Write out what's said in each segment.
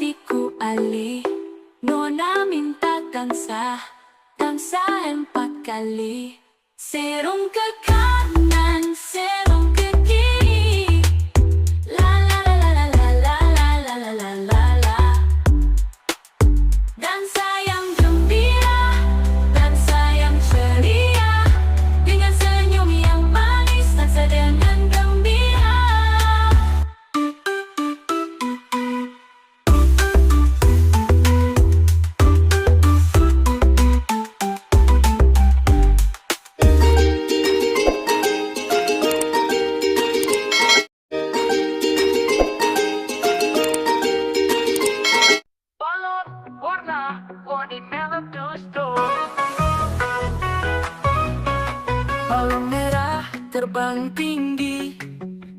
hatiku alih. Nona minta dansa 4 kali. Serong ke kanan, serong ke kiri. La la la la la la la la la la la la. Dansa yang gembira, dansa yang ceria, dengan senyum yang manis, dansa dengan gembira. Balon warna-warni melodus tuh. Balon merah terbang tinggi,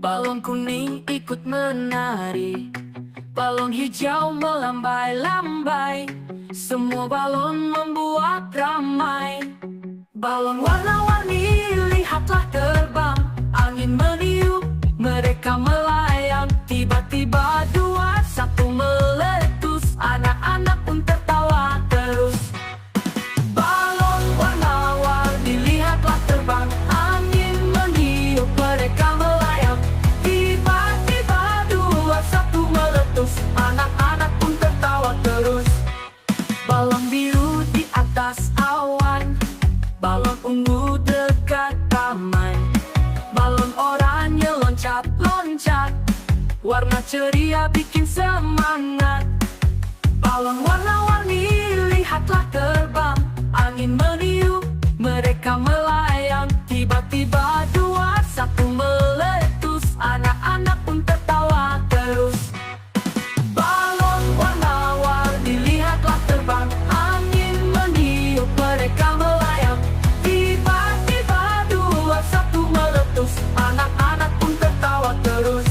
balon kuning ikut menari, balon hijau melambai-lambai, semua balon membuat ramai. Balon warna-warni lihatlah terbang, angin meniup, mereka melayang. Tiba-tiba 2, 1 meletus, anak-anak pun tertawa terus. Balon warna-warni lihatlah terbang, angin meniup, mereka melayang. Tiba-tiba 2, 1 meletus, anak-anak pun tertawa terus. Balon biru di atas awan, balon ungu dekat taman, balon oranye loncat-loncat, warna ceria bikin semangat. Balon warna-warni lihatlah terbang, angin meniup, mereka melayang. Tiba-tiba 2, 1 meletus, anak-anak pun tertawa terus. Balon warna-warni lihatlah terbang, angin meniup, mereka melayang. Tiba-tiba 2, 1 meletus, anak-anak pun tertawa terus.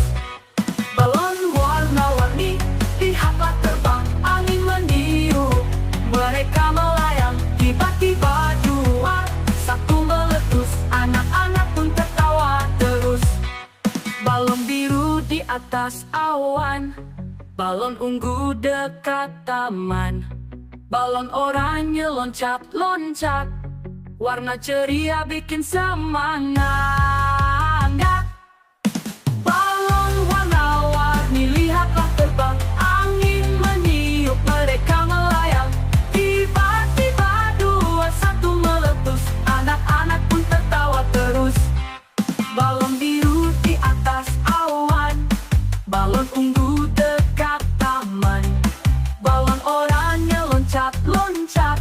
Balon warna-warni lihatlah terbang, angin meniup, mereka melayang. Tiba-tiba 2, 1 meletus, anak-anak pun tertawa terus. Balon biru di atas awan, balon ungu dekat taman, balon oranye loncat-loncat, warna ceria bikin semangat. Balon warna-warni lihatlah terbang, angin meniup, mereka melayang. Tiba-tiba 2, 1 meletus, anak-anak pun tertawa terus. Balon biru di atas awan, balon ungu dekat taman, balon oranye loncat-loncat,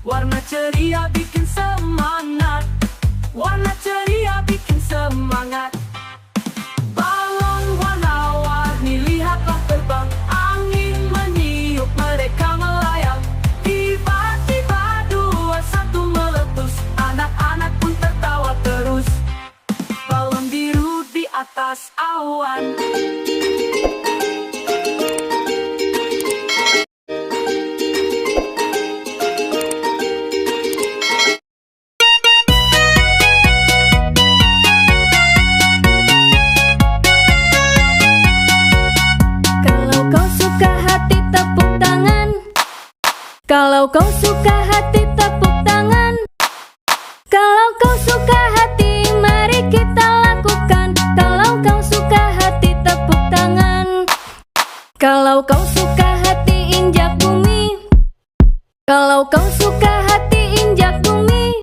warna ceria bikin semangat. Warna ceria bikin semangat. Balon warna-warni lihatlah terbang, angin meniup, mereka melayang. Tiba-tiba 2, 1 meletus, anak-anak pun tertawa terus. Balon biru di atas awan. Kalau kau suka hati tepuk tangan. Kalau kau suka hati mari kita lakukan. Kalau kau suka hati tepuk tangan. Kalau kau suka hati injak bumi. Kalau kau suka hati injak bumi.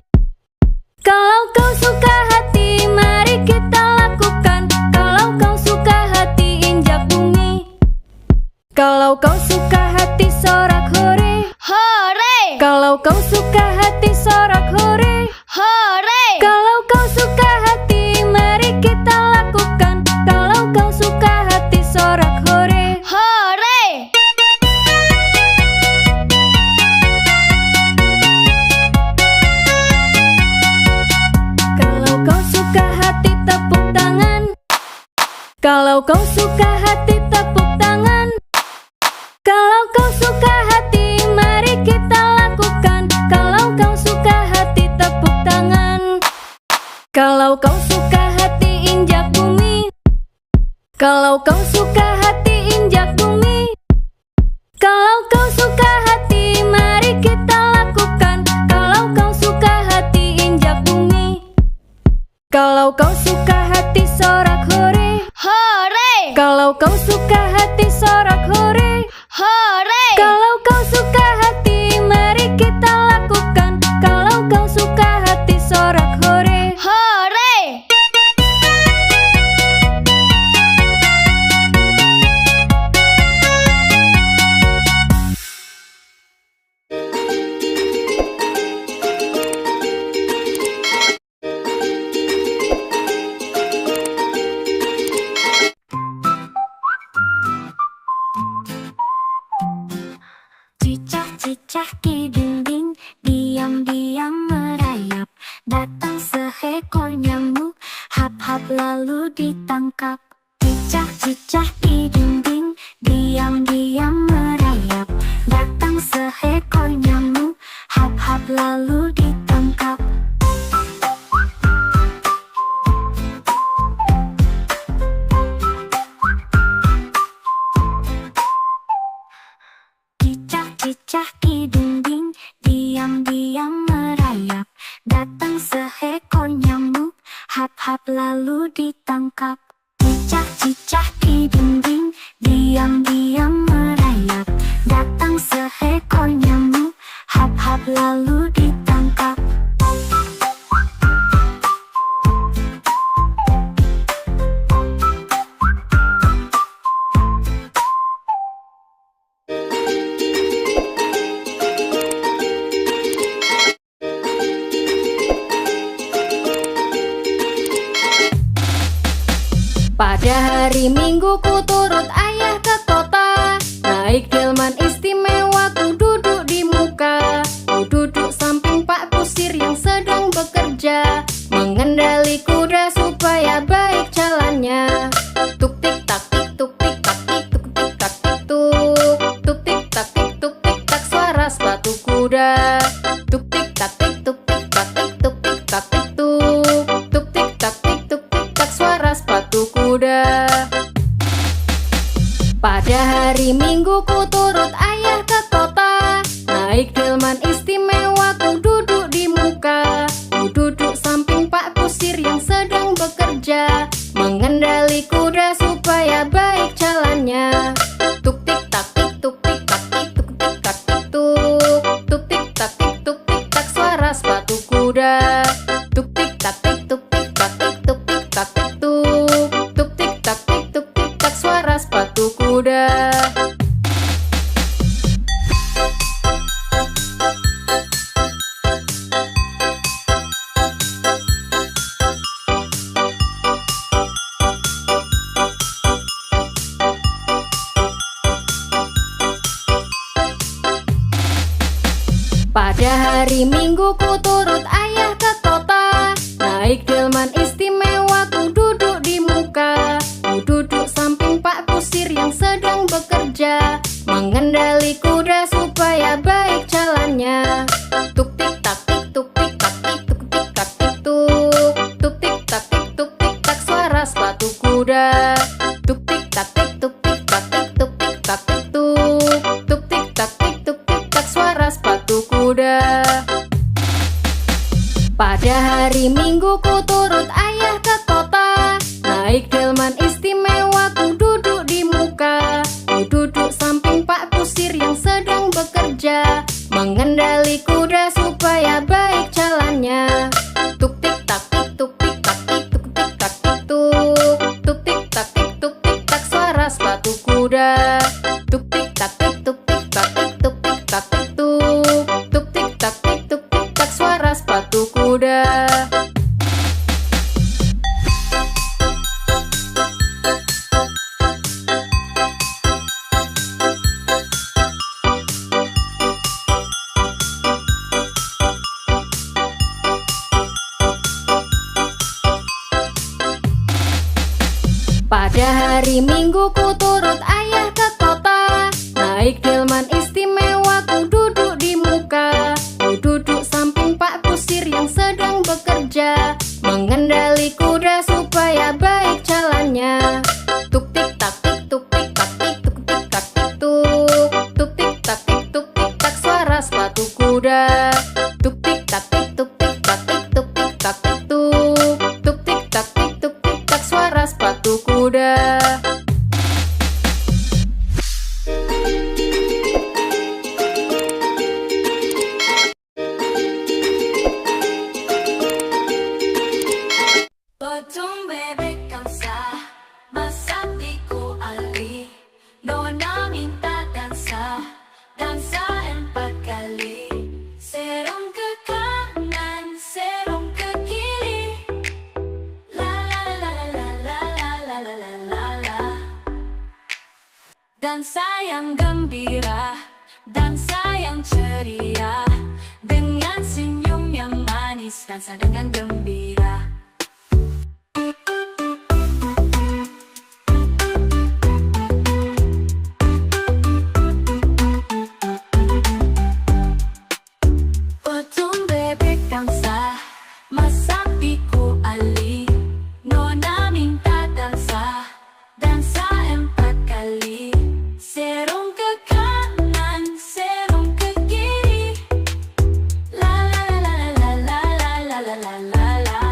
Kalau kau suka hati mari kita lakukan. Kalau kau suka hati injak bumi. Kalau kau suka hati sorak hore. Hore! Kalau kau suka hati sorak hore. Hore! Kalau kau suka hati mari kita lakukan. Kalau kau suka hati sorak hore. Hore! Kalau kau suka hati tepuk tangan. Kalau kau suka hati tepuk tangan. Kalau kau suka hati mari kita lakukan. Kalau kau suka hati tepuk tangan. Kalau kau suka hati injak bumi. Kalau kau suka hati injak bumi. kau suka hati, mari kita lakukan. Kalau kau suka hati, injak bumi. Kalau kau suka hati, sorak hore. Hore! Kalau kau suka hati, sorak hore. Hore! Kalau kau suka hati, mari kita lakukan. Kalau kau suka hati, sorak hore. Hore! Cicak-cicak di dinding, diam-diam merayap. Datang seekor nyamuk, hap-hap lalu ditangkap. Cicak-cicak di dinding, diam-diam merayap. Datang seekor nyamuk, hap-hap lalu ditangkap. Cicak-cicak di dinding, diam-diam merayap. Datang seekor nyamuk, hap-hap lalu ditangkap. Cicak-cicak di dinding, diam-diam merayap. Datang seekor nyamuk, hap-hap lalu ditangkap. Pada hari Minggu ku turut ayah ke kota. Naik delman istimewa, ku duduk di muka. Ku duduk samping Pak Kusir yang sedang bekerja, mengendali kuda supaya baik jalannya. Tuk tik tak tik tuk tik tak tik tuk tik tak tik tuk. Tuk tik tak tik tuk tik tak, suara sepatu kuda. Tuk tik tak tik tuk tik tak tik tuk tik tak tik tuk. Tuk tik tak tik tuk tik tak, suara sepatu kuda. Pada hari Minggu ku turut ayah ke kota. Naik delman istimewa, ku duduk di muka. Ku duduk samping Pak Kusir yang sedang bekerja, mengendali kuda supaya baik jalannya. Tuk tik tak tik tuk tik tak tik tuk tik tak tik tuk. Tuk tik tak tik tuk tik tak, suara sepatu kuda. Tuk tik tak tik tuk tik tak tik tuk tik tak tik tuk. Tuk tik tak tik tuk tik tak, suara sepatu kuda. Pada hari Minggu ku turut ayah ke kota. Naik delman istimewa, ku duduk di muka. Ku duduk samping Pak Kusir yang sedang bekerja, mengendali kuda supaya baik jalannya. Tuk tik tak tik tuk tik tak tik tuk tik tak tik tuk. Tuk tik tak tik tuk tik tak, suara sepatu kuda. Tuk tik tak tik tuk tik tak tik tuk tik tak tik tuk. Tuk tik tak tik tuk tik tak, suara sepatu kuda. Pada hari Minggu ku turut ayah ke kota. Naik delman istimewa, ku duduk di muka. Ku duduk samping Pak Kusir yang sedang bekerja, mengendali kuda supaya baik jalannya. Tuk tik tak tik tuk tik tak tik tuk tik tak tik tuk. Tuk tik tak tik tuk tik tak, suara sepatu kuda. Tuk tik tak tik tuk tik tak tik tuk tik tak tik tuk. Tuk tik tak tik tuk tik tak, suara sepatu kuda. Pada hari Minggu ku turut ayah ke kota. Naik delman istimewa, ku duduk di muka. Ku duduk samping Pak Kusir yang sedang bekerja, mengendali kuda supaya baik jalannya. Tuk tik tak tik tuk tik tak tik tuk tik tak tik tuk. Tuk tik tak tik dansa yang gembira, dansa yang ceria, dengan senyum yang manis, dansa dengan gembira. Potong bebek dansa, masak Biku Ali, Nona minta dansa, dansa 4 kali. Serong ke kanan, serong ke kiri, la la la la la la la la la la la.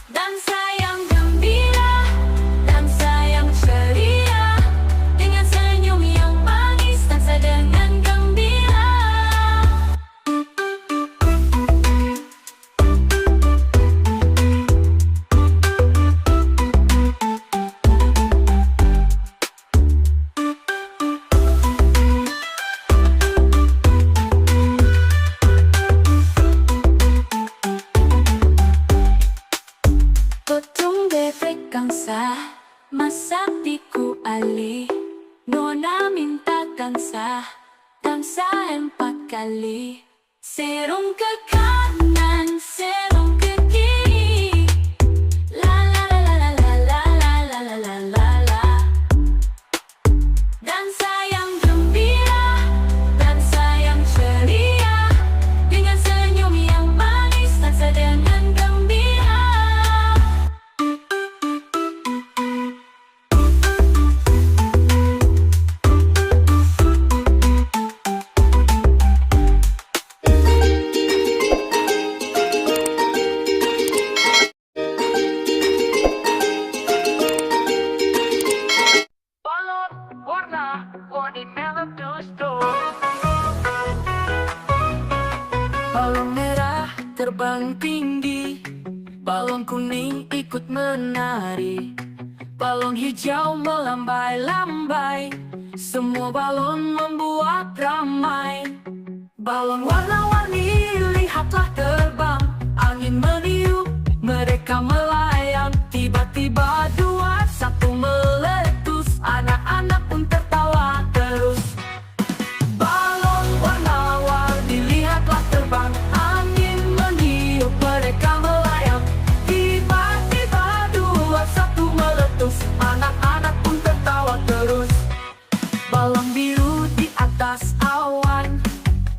Dansa yang gembira, dansa yang ceria, dengan senyum yang manis, dansa dengan gembira. Potong bebek gangsa, masak Biku Ali, Nona minta dansa, dansa 4 kali. Serong ke kanan, serong ke kiri, la la la la la la la la la la la la. Dansa yang gembira, dansa yang ceria, dengan senyum yang manis, dansa dengan gembira. Balon warna-warni meletus-tus. Balon merah terbang tinggi, balon kuning ikut menari, balon hijau melambai-lambai, semua balon membuat ramai. Balon warna-warni lihatlah terbang, angin meniup, mereka melayang. Tiba-tiba 2, 1 meletus, anak-anak pun tertawa terus. Balon warna-warni lihatlah terbang, angin meniup, mereka melayang. Tiba-tiba 2, 1 meletus, anak-anak pun tertawa terus. Balon biru di atas awan,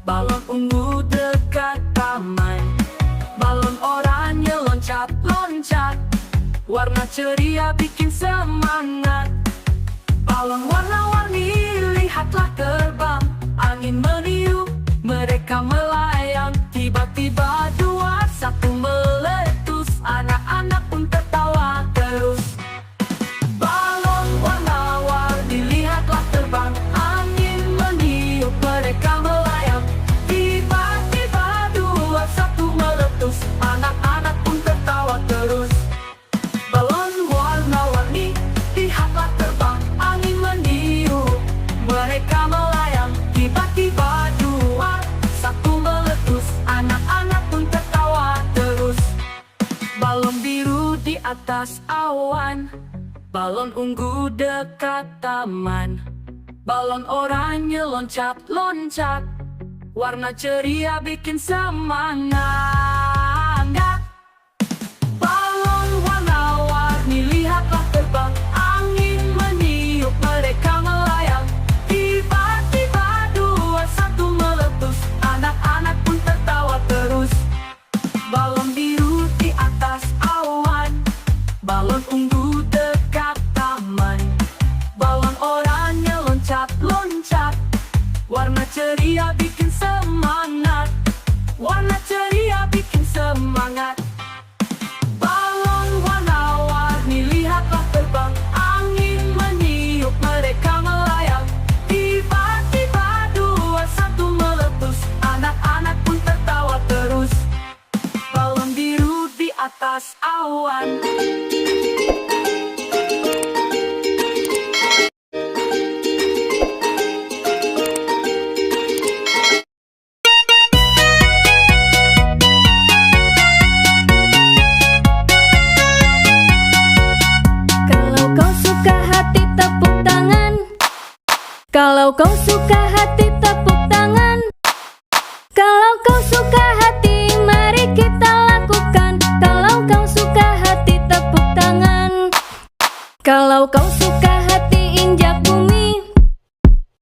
balon ungu dekat taman, balon oranye loncat-loncat, warna ceria bikin semangat. Balon warna-warni lihatlah terbang, angin meniup, mereka melayang. Tiba-tiba 2, 1 meletus, anak-anak pun tertawa terus. Balon warna-warni lihatlah terbang, angin meniup, mereka melayang. Tiba-tiba 2, 1 meletus, anak-anak pun tertawa terus. Balon warna-warni lihatlah terbang, angin meniup, mereka melayang. Tiba-tiba 2, 1 meletus, anak-anak pun tertawa terus. Balon biru di atas awan, balon ungu dekat taman, balon oranye loncat-loncat, warna ceria bikin semangat. Balon warna-warni lihatlah terbang, angin meniup, mereka melayang. Tiba-tiba 2, 1 meletus, anak-anak pun tertawa terus. Balon biru di atas awan, balon ungu dekat taman, balon oranye loncat-loncat, warna ceria bikin semangat. Warna ceria bikin semangat. Balon warna-warni lihatlah terbang, angin meniup, mereka melayang. Tiba-tiba 2, 1 meletus, anak-anak pun tertawa terus. Balon biru di atas awan. kau suka hati tepuk tangan. Kalau kau suka hati mari kita lakukan. Kalau kau suka hati tepuk tangan. Kalau kau suka hati injak bumi.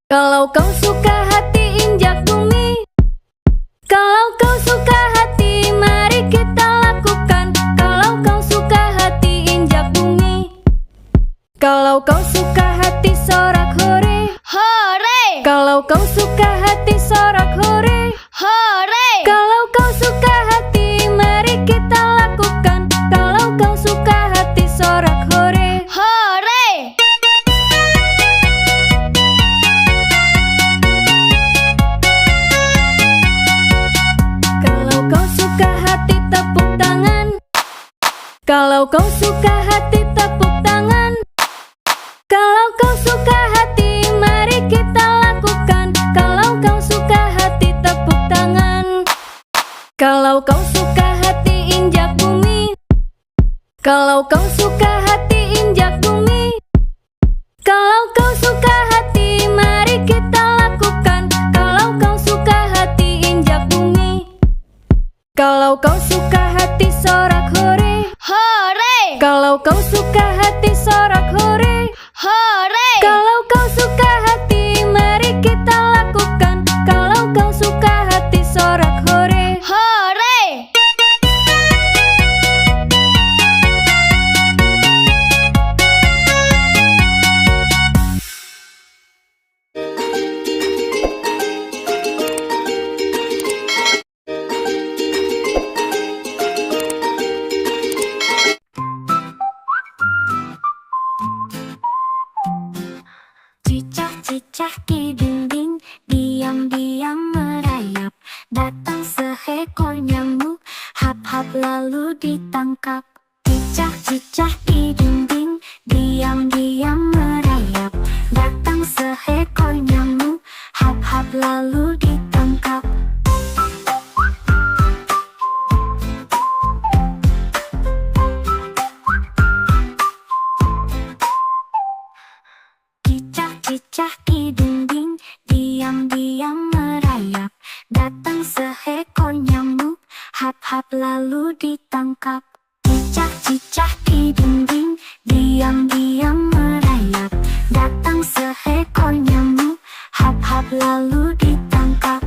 Kalau kau suka hati injak bumi. Kalau kau suka hati mari kita lakukan. Kalau kau suka hati injak bumi. Kalau kau suka hati sorak hore. Hore! Kalau kau suka hati sorak hore. Hore! Kalau kau suka hati mari kita lakukan. Kalau kau suka hati sorak hore. Hore! Kalau kau suka hati tepuk tangan. Kalau kau suka hati tepuk tangan. Kalau kau suka hati mari kita lakukan. Kalau kau suka hati tepuk tangan. Kalau kau suka hati injak bumi. Kalau kau suka hati injak bumi. Kalau kau suka hati mari kita lakukan. Kalau kau suka hati injak bumi. Kalau kau suka hati sorak hore. Hore! Kalau kau suka hati sorak hore. Hore! Kalau kau suka hati mari kita lakukan. Kalau kau suka hati sorak hore. Hore! Cicak-cicak di dinding, diam-diam merayap. Datang seekor nyamuk, hap-hap lalu ditangkap. Cicak-cicak di dinding, diam-diam merayap. Datang seekor nyamuk, hap-hap lalu ditangkap. Cicak-cicak di dinding, diam-diam merayap. Datang seekor nyamuk, hap-hap lalu ditangkap. Cicak-cicak di dinding, diam-diam merayap. Datang seekor nyamuk, hap-hap lalu ditangkap.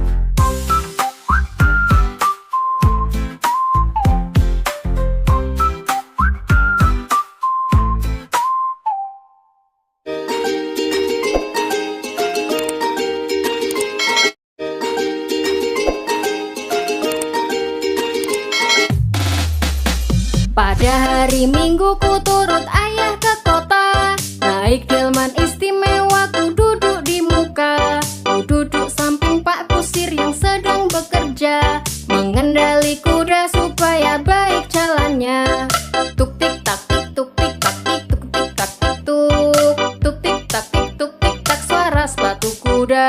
Pada hari Minggu ku turut ayah ke kota. Naik delman istimewa ku duduk di muka. Ku duduk samping Pak Kusir yang sedang bekerja. Mengendali kuda supaya baik jalannya. Tuk tik tak tik tuk tik tak tik tuk tik tak tik tuk. Tuk tik tak tik tuk tik tak suara sepatu kuda.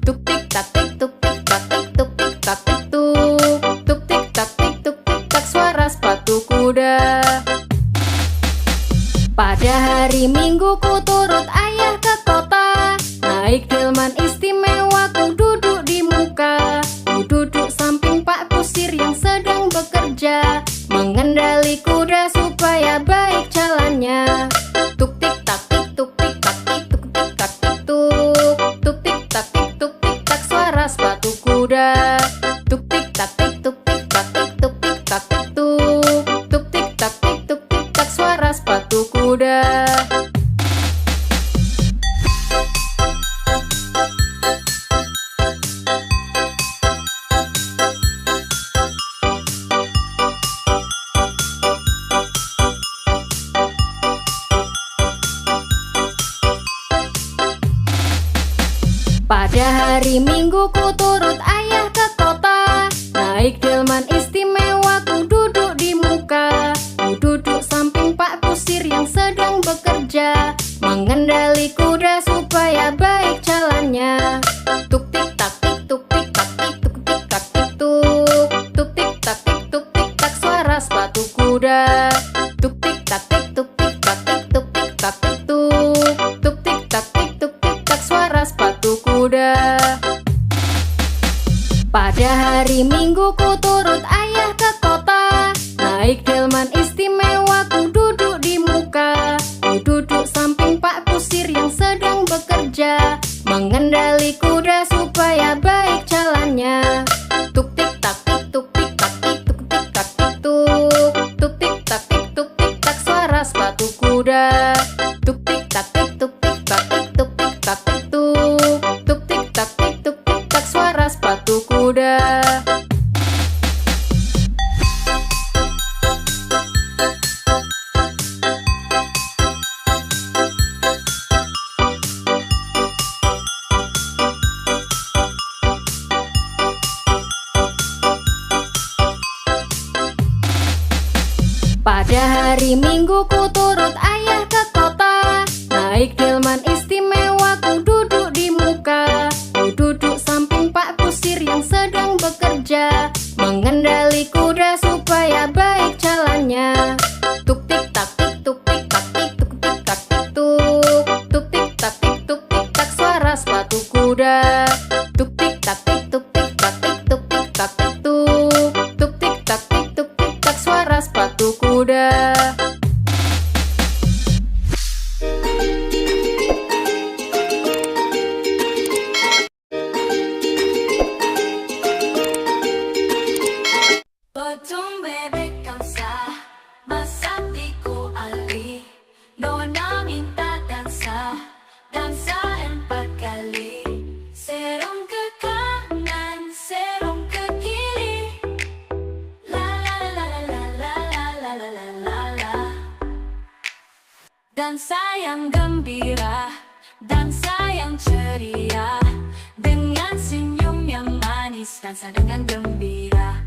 Tuk tik tak tik tuk tik tak tik tuk tik tak tik tuk. Tuk tik tak tik tuk tik tak suara sepatu kuda. Pada hari Minggu ku turut ayah ke kota. Naik delman istimewa ku duduk di muka. Ku duduk samping Pak Kusir yang sedang bekerja. Mengendali kuda supaya baik jalannya. Tuk tik tak tik tuk tik tak tik tuk tik tak tik tuk. Tuk tik tak tik tuk tik tak suara sepatu kuda. Tuk tik tak tik tuk tik tak tik tuk tik tak tik tuk. Tuk tik tak tik tuk tik tak suara sepatu kuda. Pada hari Minggu ku turut ayah ke kota. Naik delman istimewa ku duduk di muka. Ku duduk samping Pak Kusir yang sedang bekerja. Mengendali kuda supaya baik jalannya. Tuk tik tak tik tuk tik tak tik tuk tik tak tik tuk. Tuk tik tak tik tuk tik tak suara sepatu kuda. Tuk tik tak tik tuk tik tak tik tuk tik tak tik tuk. Tuk tik tak tik tuk tik tak suara sepatu kuda. Pada hari Minggu ku turut ayah ke kota, naik delman istimewa ku duduk di muka. Ku duduk samping Pak Kusir yang sedang bekerja, mengendali kuda supaya baik jalannya. Tuk tik tak tik tuk tik tak tik tuk tik tak tik tuk. Tuk tik tak tik tuk tik tak suara sepatu kuda. Tuk tik tak tik tuk tik tak tik tuk tik tak tik tuk. Tuk tik tak tik tuk tik tak suara sepatu kuda. Pada hari Minggu ku turut ayah ke kota, naik delman istimewa ku duduk di muka. Ku duduk samping Pak Kusir yang sedang bekerja, mengendali kuda supaya baik jalannya. Tuk tik tak tik tuk tik tak tik tuk tik tak tik tuk. Tuk tik tak tik tuk tik tak suara sepatu kuda. Tuk tik tak tik tuk tik tak tik tuk tik tak tik tuk. Tuk tik tak tik tuk tik tak suara sepatu kuda. Potong bebek kamsa, masak tiku ali. Nona minta dansa, dansa 4 kali. Serong ke kanan, serong ke kiri. La la la la la la la la la la la. Dansa yang gembira, dansa yang ceria. Dengan senyum yang manis, dansa dengan gembira.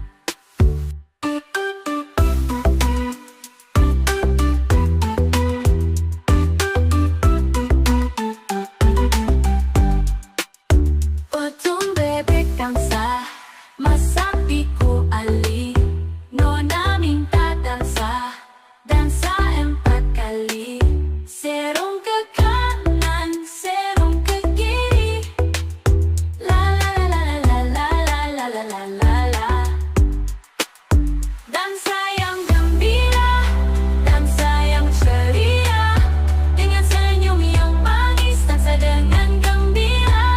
Potong bebek kamsa, masak tiku ali. Nona minta dansa, dansa 4 kali. Serong ke kanan, serong ke kiri. La la la la la la la la la la la. Dansa yang gembira, dansa yang ceria. Dengan senyum yang manis, dansa dengan gembira.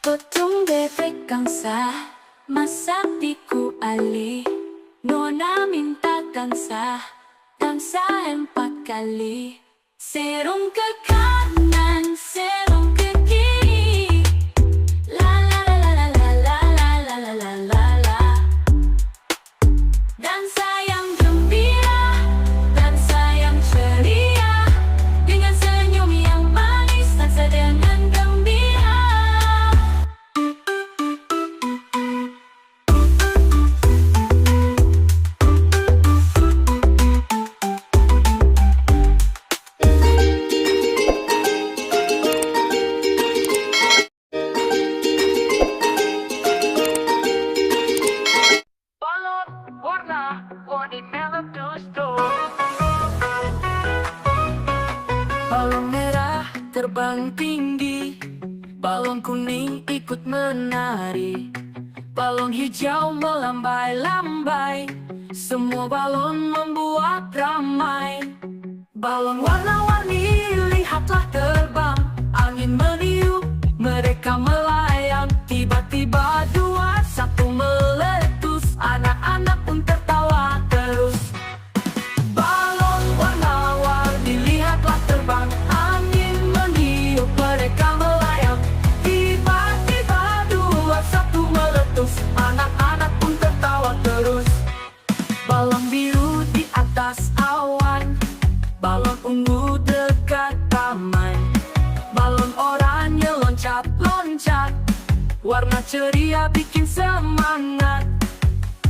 Potong bebek kamsa, masak tiku ali. Nona minta dansa, dansa 4 kali. Serong ke kanan, serong ke kiri. La la la la la la la la la la la la. Dansa yang gembira, dansa yang ceria. Dengan senyum yang manis, dansa dengan gembira. Balon warna-warni meletus-tus. Balon merah terbang tinggi, balon kuning ikut menari, balon hijau melambai-lambai. Semua balon membuat ramai. Balon warna-warni lihatlah terbang, angin meniup, mereka melayang. Tiba-tiba 2, 1 meletus, anak-anak pun tertawa terus. Balon warna-warni lihatlah terbang, angin meniup, mereka melayang. Tiba-tiba 2, 1 meletus, anak-anak pun tertawa terus. Balon biru di atas awan, balon ungu dekat taman, balon oranye loncat-loncat, warna ceria bikin semangat.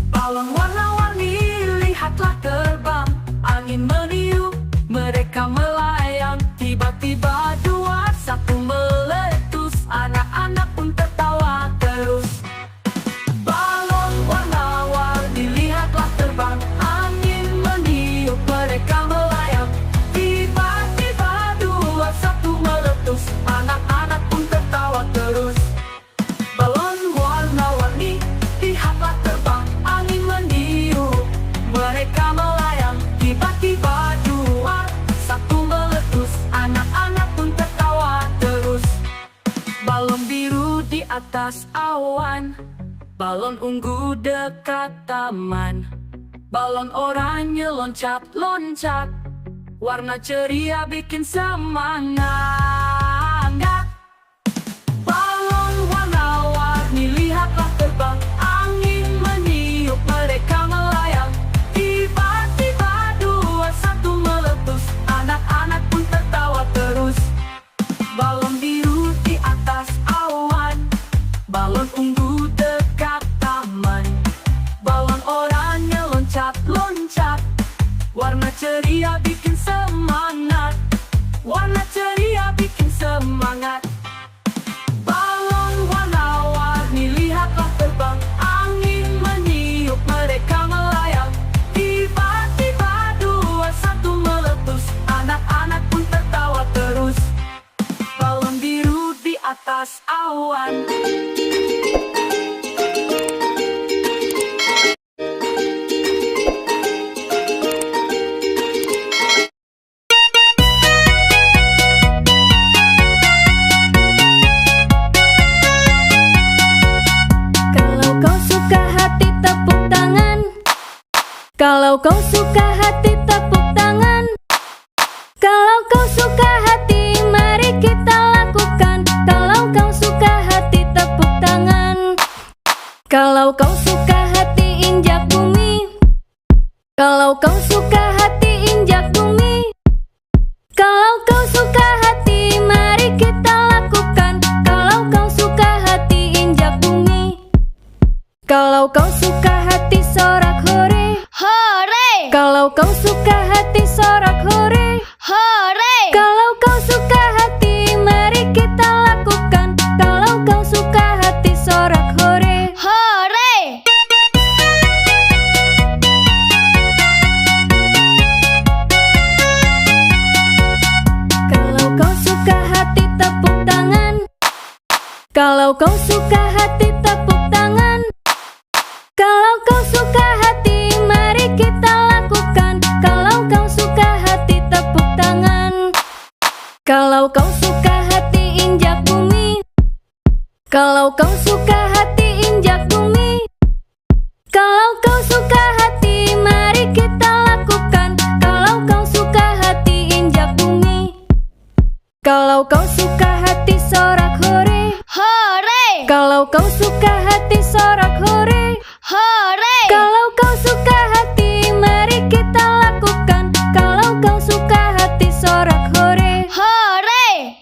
Balon warna-warni lihatlah terbang, angin meniup, mereka melayang. Tiba-tiba dua satu meletus, anak-anak pun tertawa terus. Balon warna-warni lihatlah terbang, angin meniup mereka melayang. Tiba-tiba dua satu meletus, anak-anak pun tertawa terus. Balon warna-warni lihatlah terbang, angin meniup mereka melayang. Tiba-tiba dua satu meletus, anak-anak pun tertawa terus. Balon biru di atas awan, balon ungu dekat taman, balon oranye loncat-loncat, warna ceria bikin semangat. Balon warna-warni lihatlah terbang, angin meniup mereka melayang. Tiba-tiba dua satu meletus, anak-anak pun tertawa terus. Balon biru di atas awan, balon ungu dekat taman, balon oranye loncat-loncat, warna ceria bikin semangat. Warna ceria bikin semangat. Balon warna-warni lihatlah terbang, angin meniup mereka melayang. Tiba-tiba dua satu meletus, anak-anak pun tertawa terus. Balon biru di atas awan. Kalau kau suka hati tepuk tangan. Kalau kau suka hati tepuk tangan. Kalau kau suka hati mari kita lakukan. Kalau kau suka hati tepuk tangan. Kalau kau suka hati injak bumi. Kalau kau suka hati injak bumi. Kalau kau suka hati mari kita lakukan. Kalau kau suka hati injak bumi. Kalau kau suka hati sorak hore. Hore! Kalau kau suka hati sorak hore. Hore! Kalau kau suka hati mari kita lakukan. Kalau kau suka hati sorak hore. Hore! Kalau kau suka hati tepuk tangan. Kalau kau suka hati tepuk tangan. Kalau kau suka hati mari kita lakukan. Kalau kau suka hati tepuk tangan. Kalau kau suka hati injak bumi. Kalau kau suka hati injak bumi. Kalau kau suka hati mari kita lakukan. Kalau kau suka hati injak bumi. Kalau kau suka hati sorak hore. Hore! Kalau kau suka hati sorak hore. Hore! Kalau kau suka hati mari kita lakukan. Kalau kau suka hati sorak hore. Hore!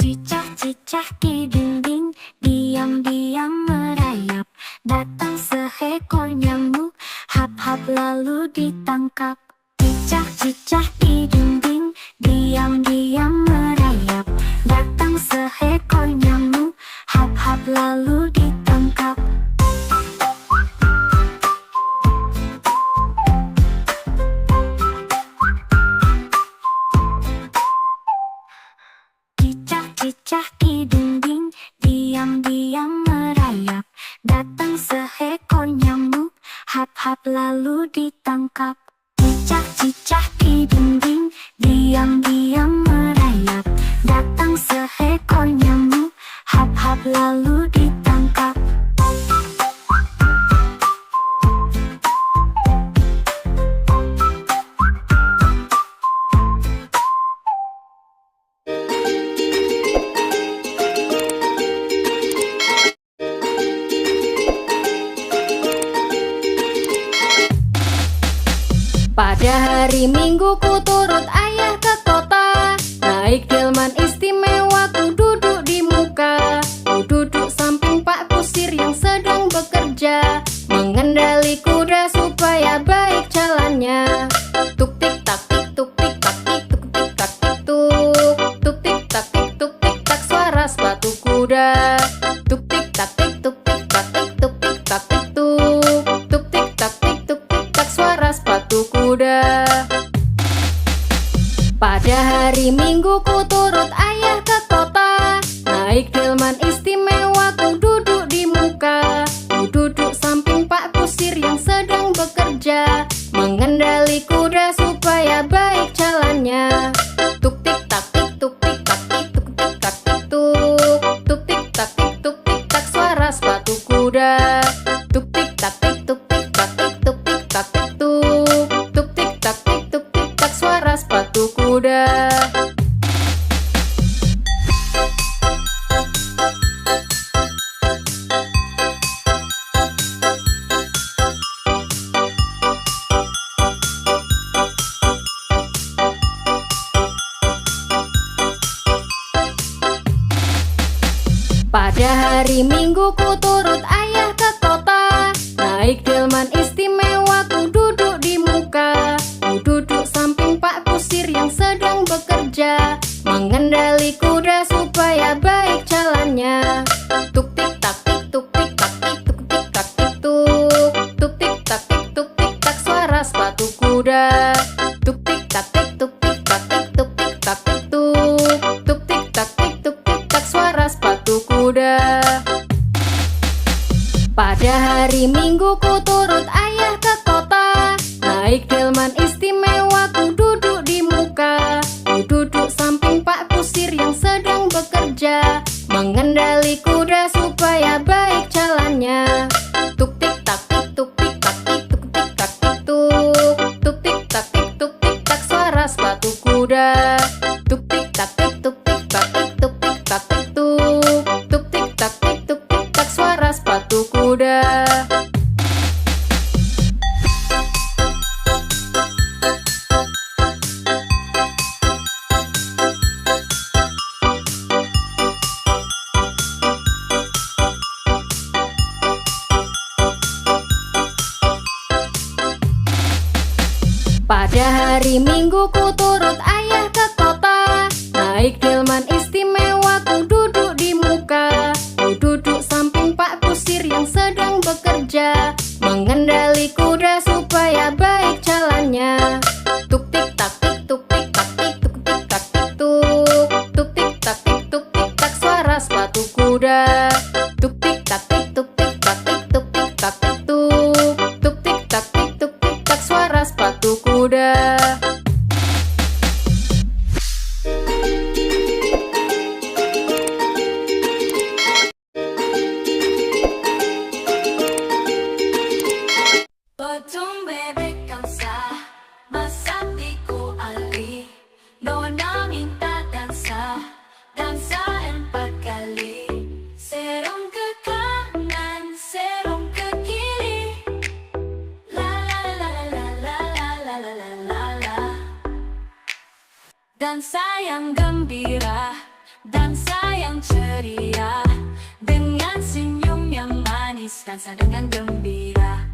Cicak-cicak di dinding, diam-diam merayap. Datang seekor nyamuk, hap-hap lalu ditangkap. Cicak-cicak di dinding, diam-diam merayap. Datang seekor nyamuk, hap-hap lalu ditangkap. Cicak-cicak di dinding, diam-diam merayap. Datang seekor nyamuk, hap-hap lalu ditangkap. Cicak-cicak di dinding, diam-diam merayap. Datang seekor nyamuk, hap-hap lalu ditangkap. Pada hari Minggu ku turut ayah ke kota, naik delman istimewa ku duduk di muka. Ku duduk samping Pak Kusir yang sedang bekerja, mengendali kuda supaya baik jalannya. Tuk tik tak tik tuk tik tak tik tuk tik tak tik tuk. Tuk tik tak tik tuk tik tak suara sepatu kuda. Tuk tik tak tik tuk tik tak tik tuk tik tak tik tuk. Tuk tik tak tik tuk tik tak suara sepatu kuda. Pada hari Minggu ku turut ayah ke kota, naik delman istimewa ku duduk di muka. Ku duduk samping Pak Kusir yang sedang bekerja, mengendali kuda supaya baik jalannya. Tuk tik tak tik tuk tik tak tik tuk tik tak tik tuk. Tuk tik tak tik tuk tik tak suara sepatu kuda. Tuk tik tak tik tuk tik tak tik tuk tik tak tik tuk. Tuk tik tak tik tuk tik tak suara sepatu kuda. Pada hari Minggu ku turut ayah ke kota, naik delman istimewa ku duduk di muka. Ku duduk samping Pak Kusir yang sedang bekerja, mengendali kuda supaya baik jalannya. Tuk tik tak tik tuk tik tak tik tuk tik tak tik tuk. Tuk tik tak tik tuk tik tak suara sepatu kuda. Tuk tik tak tik tuk tik tak tik tuk tik tak tik tuk. Tuk tik tak tik tuk tik tak suara sepatu kuda. Pada hari Minggu ku turut ayah ke kota, naik delman istimewa ku duduk di muka. Ku duduk samping Pak Kusir yang sedang bekerja, mengendali kuda supaya baik jalannya. Tuk tik tak tik tuk tik tak tik tuk tik tak tik tuk. Tuk tik tak tik tuk tik tak suara sepatu kuda. Tuk tik tak tik tuk tik tak tik tuk tik tak tik tuk. Tuk tik tak tik tuk tik tak suara sepatu kuda. Pada hari Minggu ku turut ayah ke kota, naik delman istimewa ku duduk di muka. Ku duduk samping Pak Kusir yang sedang bekerja, mengendali kuda supaya baik jalannya. Tuk tik tak tik tuk tik tak tik tuk tik tak tik tuk. Tuk tik tak tik tuk tik tak suara sepatu kuda. Tuk tik tak tik tuk tik tak tik tuk tik tak tik tuk. Tuk tik tak tik tuk tik tak suara sepatu kuda. Potong bebek kamsa, masak di ku ali. Nona minta dansa, dansa 4 kali. Serong ke kanan, serong ke kiri. La la la la la la la la la la la. Dansa yang gembira, dansa yang ceria. Dengan senyum yang manis, dansa dengan gembira.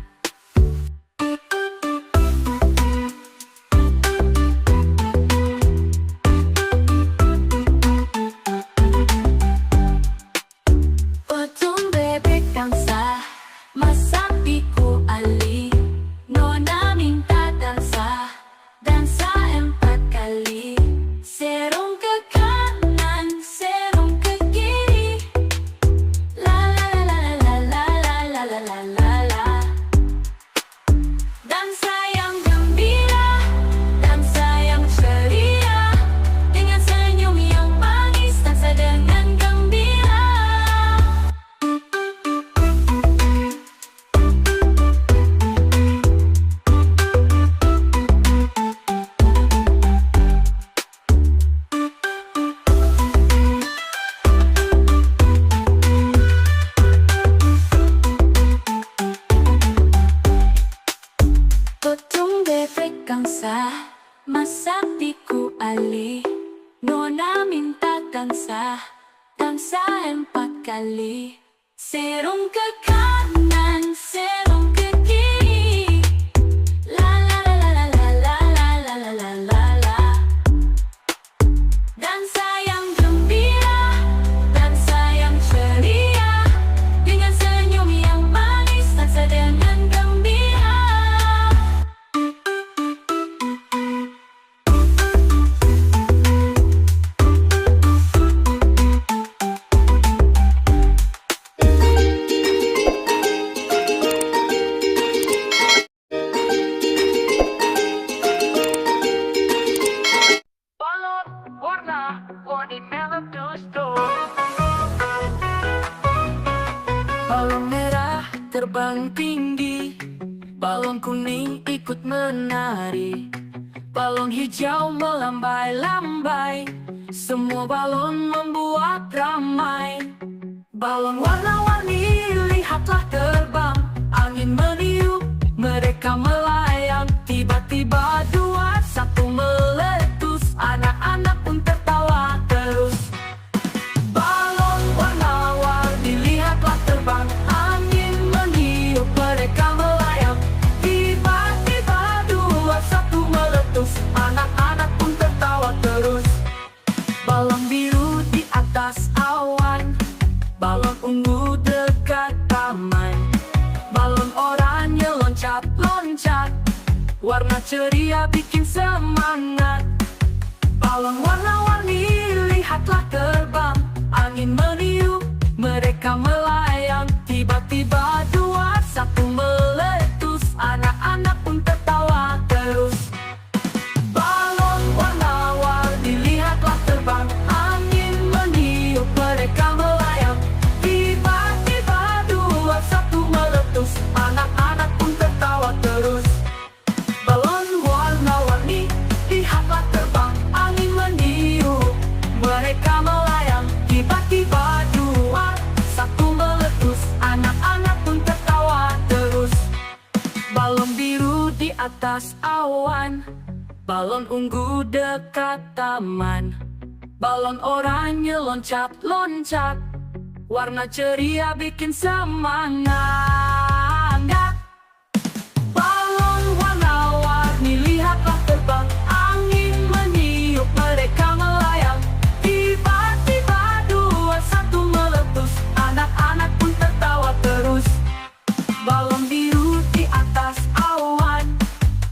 Potong bebek kamsa, masak di ku ali. Nona minta dansa, dansa 4 kali. Serong ke kanan, serong ke kiri. La la la la la la la la la la la la. dansa, dansa 4 kali. Serong ke kanan, serong ke kiri. La la la la la la la la la la la la. Dansa yang gembira, dansa yang ceria, dengan senyum yang manis, dansa dengan gembira. Balon warna-warni meletus-tus. Balon merah terbang tinggi, balon kuning ikut menari, balon hijau melambai-lambai, semua balon membuat ramai. Balon warna-warni lihatlah terbang, angin meniup, mereka melayang. Tiba-tiba 2, 1 meletus, anak-anak pun tertawa terus. Balon warna-warni lihatlah terbang, angin meniup, mereka melayang. Tiba-tiba 2, 1 meletus, anak-anak pun tertawa terus. Balon biru di atas awan, balon ungu dekat taman, balon oranye loncat-loncat, warna ceria bikin semangat. Balon warna-warni lihatlah terbang, angin meniup, mereka melayang. Tiba-tiba 2, 1 meletus, anak-anak pun tertawa terus. Balon warna-warni lihatlah terbang, angin meniup, mereka melayang. Tiba-tiba 2, 1 meletus, anak-anak pun tertawa terus. Balon warna-warni lihatlah terbang, angin meniup, mereka melayang. Tiba-tiba 2, 1 meletus, anak-anak pun tertawa terus. Balon biru di atas awan, balon ungu dekat taman, balon oranye loncat-loncat, warna ceria bikin semangat. Balon warna-warni lihatlah terbang, angin meniup, mereka melayang. Tiba-tiba 2, 1 meletus, anak-anak pun tertawa terus. Balon biru di atas awan,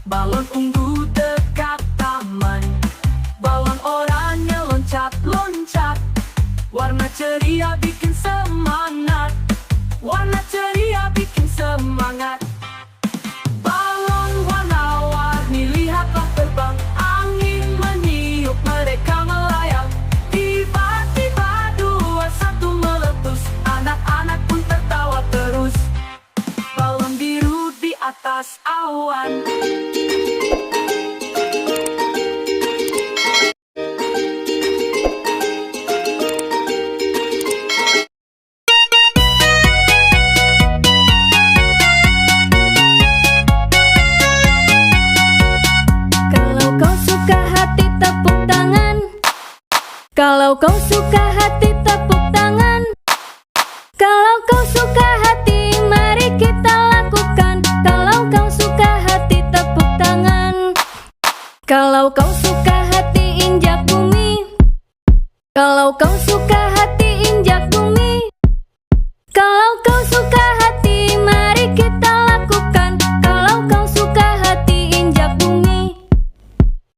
balon ungu dekat taman, balon oranye loncat-loncat, warna ceria bikin semangat. Warna ceria bikin semangat. Balon warna-warni lihatlah terbang, angin meniup, mereka melayang. Tiba-tiba 2, 1 meletus, anak-anak pun tertawa terus. Balon biru di atas awan. Kalau kau suka hati tepuk tangan, kalau kau suka hati tepuk tangan, kalau kau suka hati mari kita lakukan. Kalau kau suka hati tepuk tangan, kalau kau suka hati injak bumi, kalau kau suka hati injak bumi, kalau kau suka hati mari kita lakukan. Kalau kau suka hati injak bumi,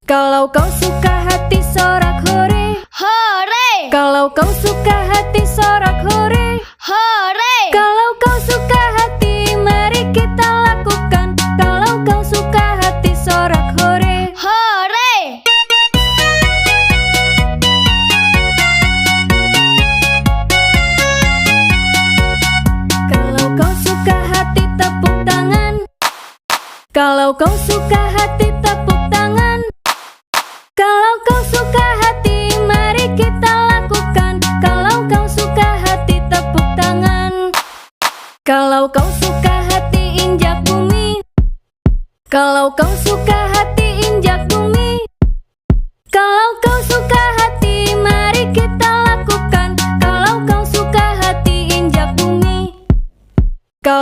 kalau kau suka hati sorak hore, Hore! kalau kau suka hati sorak hore, Hore! kalau kau suka hati mari kita lakukan. Kalau kau suka hati sorak hore. Hore! Kalau kau suka hati tepuk tangan, kalau kau suka hati tepuk tangan, kalau kau suka hati mari kita lakukan. Kalau kau suka hati tepuk tangan, kalau kau suka hati injak bumi, kalau kau suka hati injak bumi, kalau kau suka hati mari kita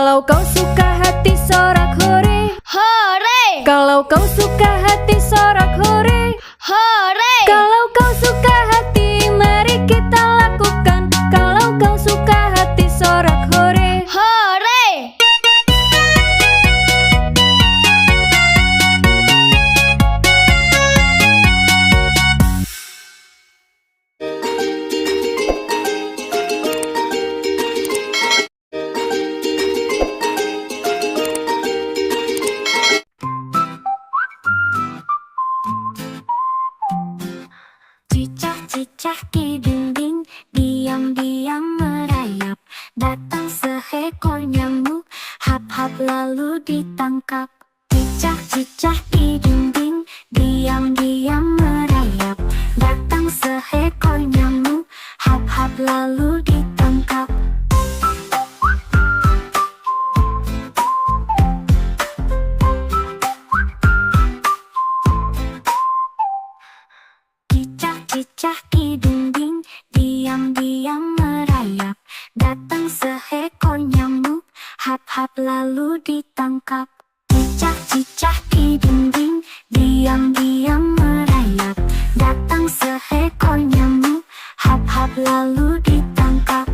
Kalau kau suka hati sorak hore, hore, kalau kau suka hati sorak hore, hore, kalau kau suka hati mari kita lakukan. Kalau kau suka hati sorak hore, hore. Cicak-cicak di dinding, diam-diam merayap. Datang seekor nyamuk, hap-hap lalu ditangkap. Cicak-cicak di dinding, diam-diam merayap. Datang seekor nyamuk, hap-hap lalu ditangkap. Cicak-cicak di dinding, diam-diam merayap. Datang seekor nyamuk, hap-hap lalu ditangkap. Cicak-cicak di dinding, diam-diam merayap. Datang seekor nyamuk, hap-hap lalu ditangkap.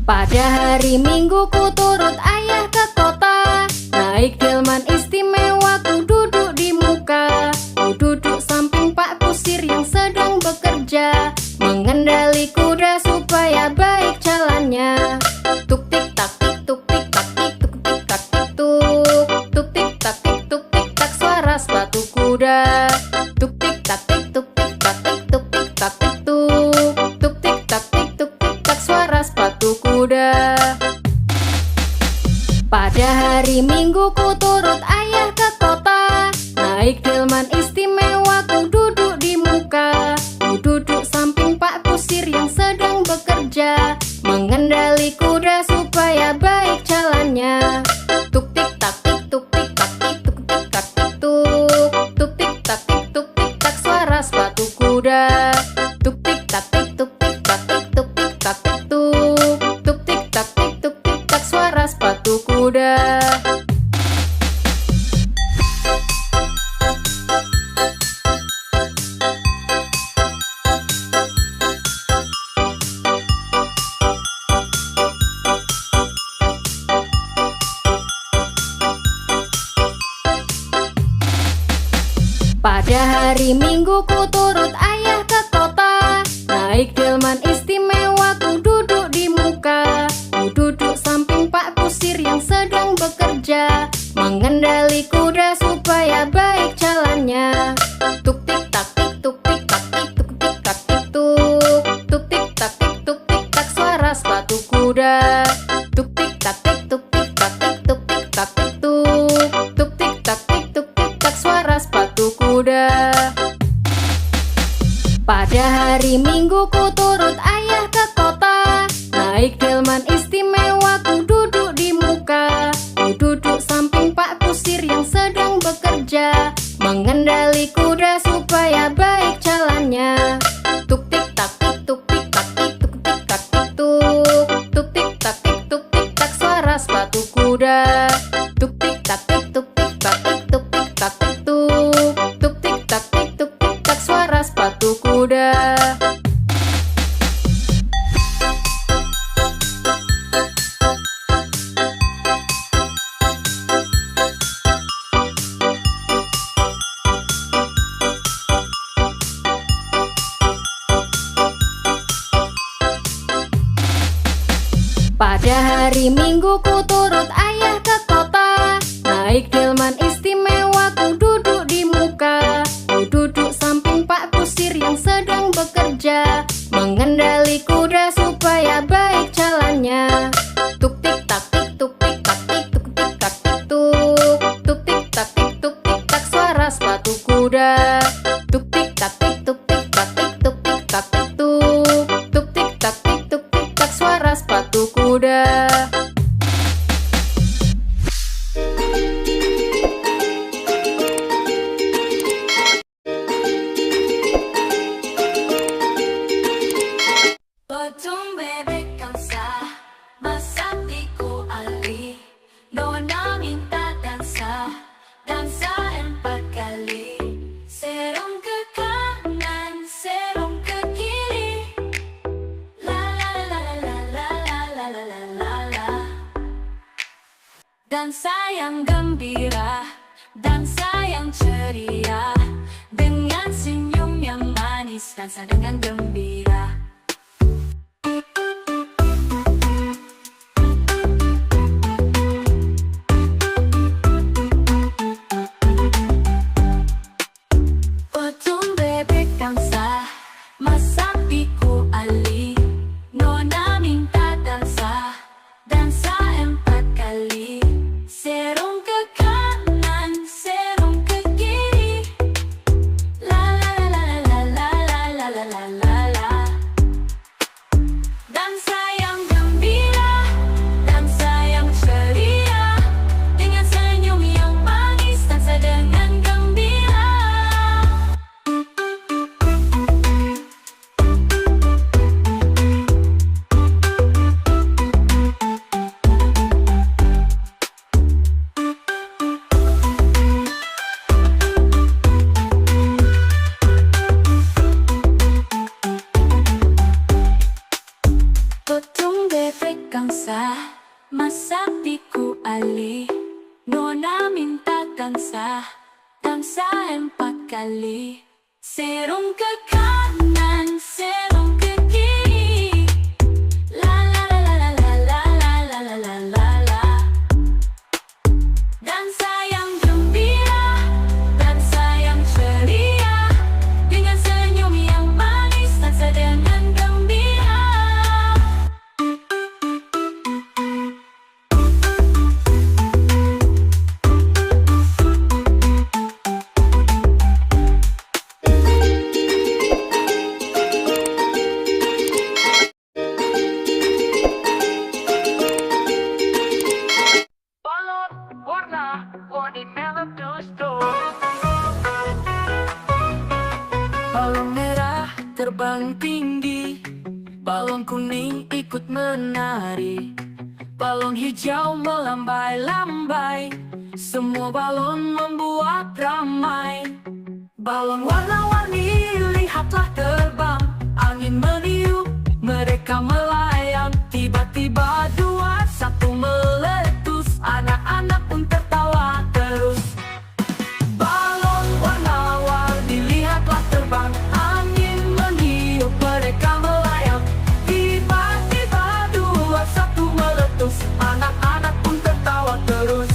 Pada hari Minggu ku turut ayah ke kota. Naik delman istimewa ku duduk di muka. Ku duduk samping Pak Kusir yang sedang bekerja, mengendali kuda supaya baik jalannya. Tuk tik tak tik tuk tik tak tik tuk tik tak tik tuk. Tuk tik tak tik tuk tik tak suara sepatu kuda. Tuk tik tak tik tuk tik tak tik tuk tik tak tik tuk. Tuk tik tak tik tuk tik tak suara sepatu kuda. Pada hari Minggu ku turut ayah ke kota. Naik delman istimewa ku duduk di muka. Ku duduk samping Pak Kusir yang sedang bekerja, mengendali kuda supaya baik jalannya. Tuk tik tak tik tuk tik tak tik tuk tik tak tik tuk. Tuk tik tak tik tuk tik tak suara sepatu kuda. Tuk tik tak tik tuk tik tak tik tuk tik tak tik tuk. Tuk tik tak tik tuk tik tak suara sepatu kuda. Pada hari Minggu ku turut ayah ke kota. Naik delman istimewa ku duduk di muka. Ku duduk samping Pak Kusir yang sedang bekerja, mengendali kuda supaya baik jalannya. Tuk tik tak tik tuk tik tak tik tuk tik tak tik tuk. Tuk tik tak tik tuk tik tak suara sepatu kuda. Tuk tik tak tik tuk tik tak tik tuk tik tak tik tuk. Tuk tik tak tik tuk tik tak suara sepatu kuda. Pada hari Minggu ku turut ayah ke kota. Naik delman istimewa ku duduk di muka. Ku duduk samping Pak Kusir yang sedang bekerja, mengendali kuda supaya baik jalannya. Tuk tik tak tik tuk tik tak tik tuk tik tak tik tuk. Tuk tik tak tik tuk tik tak suara sepatu kuda. Tuk tik tak tik tuk tik tak tik tuk tik tak tik tuk. Tuk tik tak tik tuk tik tak suara sepatu kuda. Pada hari Minggu ku turut ayah ke kota. Naik delman istimewa ku duduk di muka. Ku duduk samping Pak Kusir yang sedang bekerja, mengendali kuda supaya baik jalannya. Tuk tik tak tik tuk tik tak tik tuk tik tak tik tuk. Tuk tik tak tik tuk tik tak suara sepatu kuda. Tuk tik tak tik tuk tik tak tik tuk tik tak tik tuk. Tuk tik tak Potong bebek angsa, masak di kuali. Nona minta dansa, dansa 4 kali. Serong ke kanan, serong ke kiri. La la la la la la la la la la la. Dansa yang gembira, dansa yang ceria. Dengan senyum yang manis, dansa dengan gembira. Potong bebek angsa, masak di kuali. Nona minta dansa, dansa 4 kali. Serong ke kanan, serong ke kiri. La la la la la la la la la la la. Dansa yang gembira, dansa yang ceria. Dengan senyum yang manis, dansa dengan gembira. Potong bebek angsa, masak di kuali. Nona minta dansa, dansa 4 kali. Serong ke kanan, serong ke kiri. La la la la la la la la la la la la. Dansa yang gembira, dansa yang ceria. Dengan senyum yang manis, dansa dengan gembira. Balon warna-warni meletus-tus. Balon merah terbang tinggi, balon kuning ikut menari, balon hijau melambai-lambai, semua balon membuat ramai. Balon warna-warni lihatlah terbang, angin meniup, mereka melayang. Tiba-tiba 2, 1 meletus, anak-anak pun tertawa terus. Balon warna-warni lihatlah terbang, angin meniup, mereka melayang. Tiba-tiba 2, 1 meletus, anak-anak pun tertawa terus.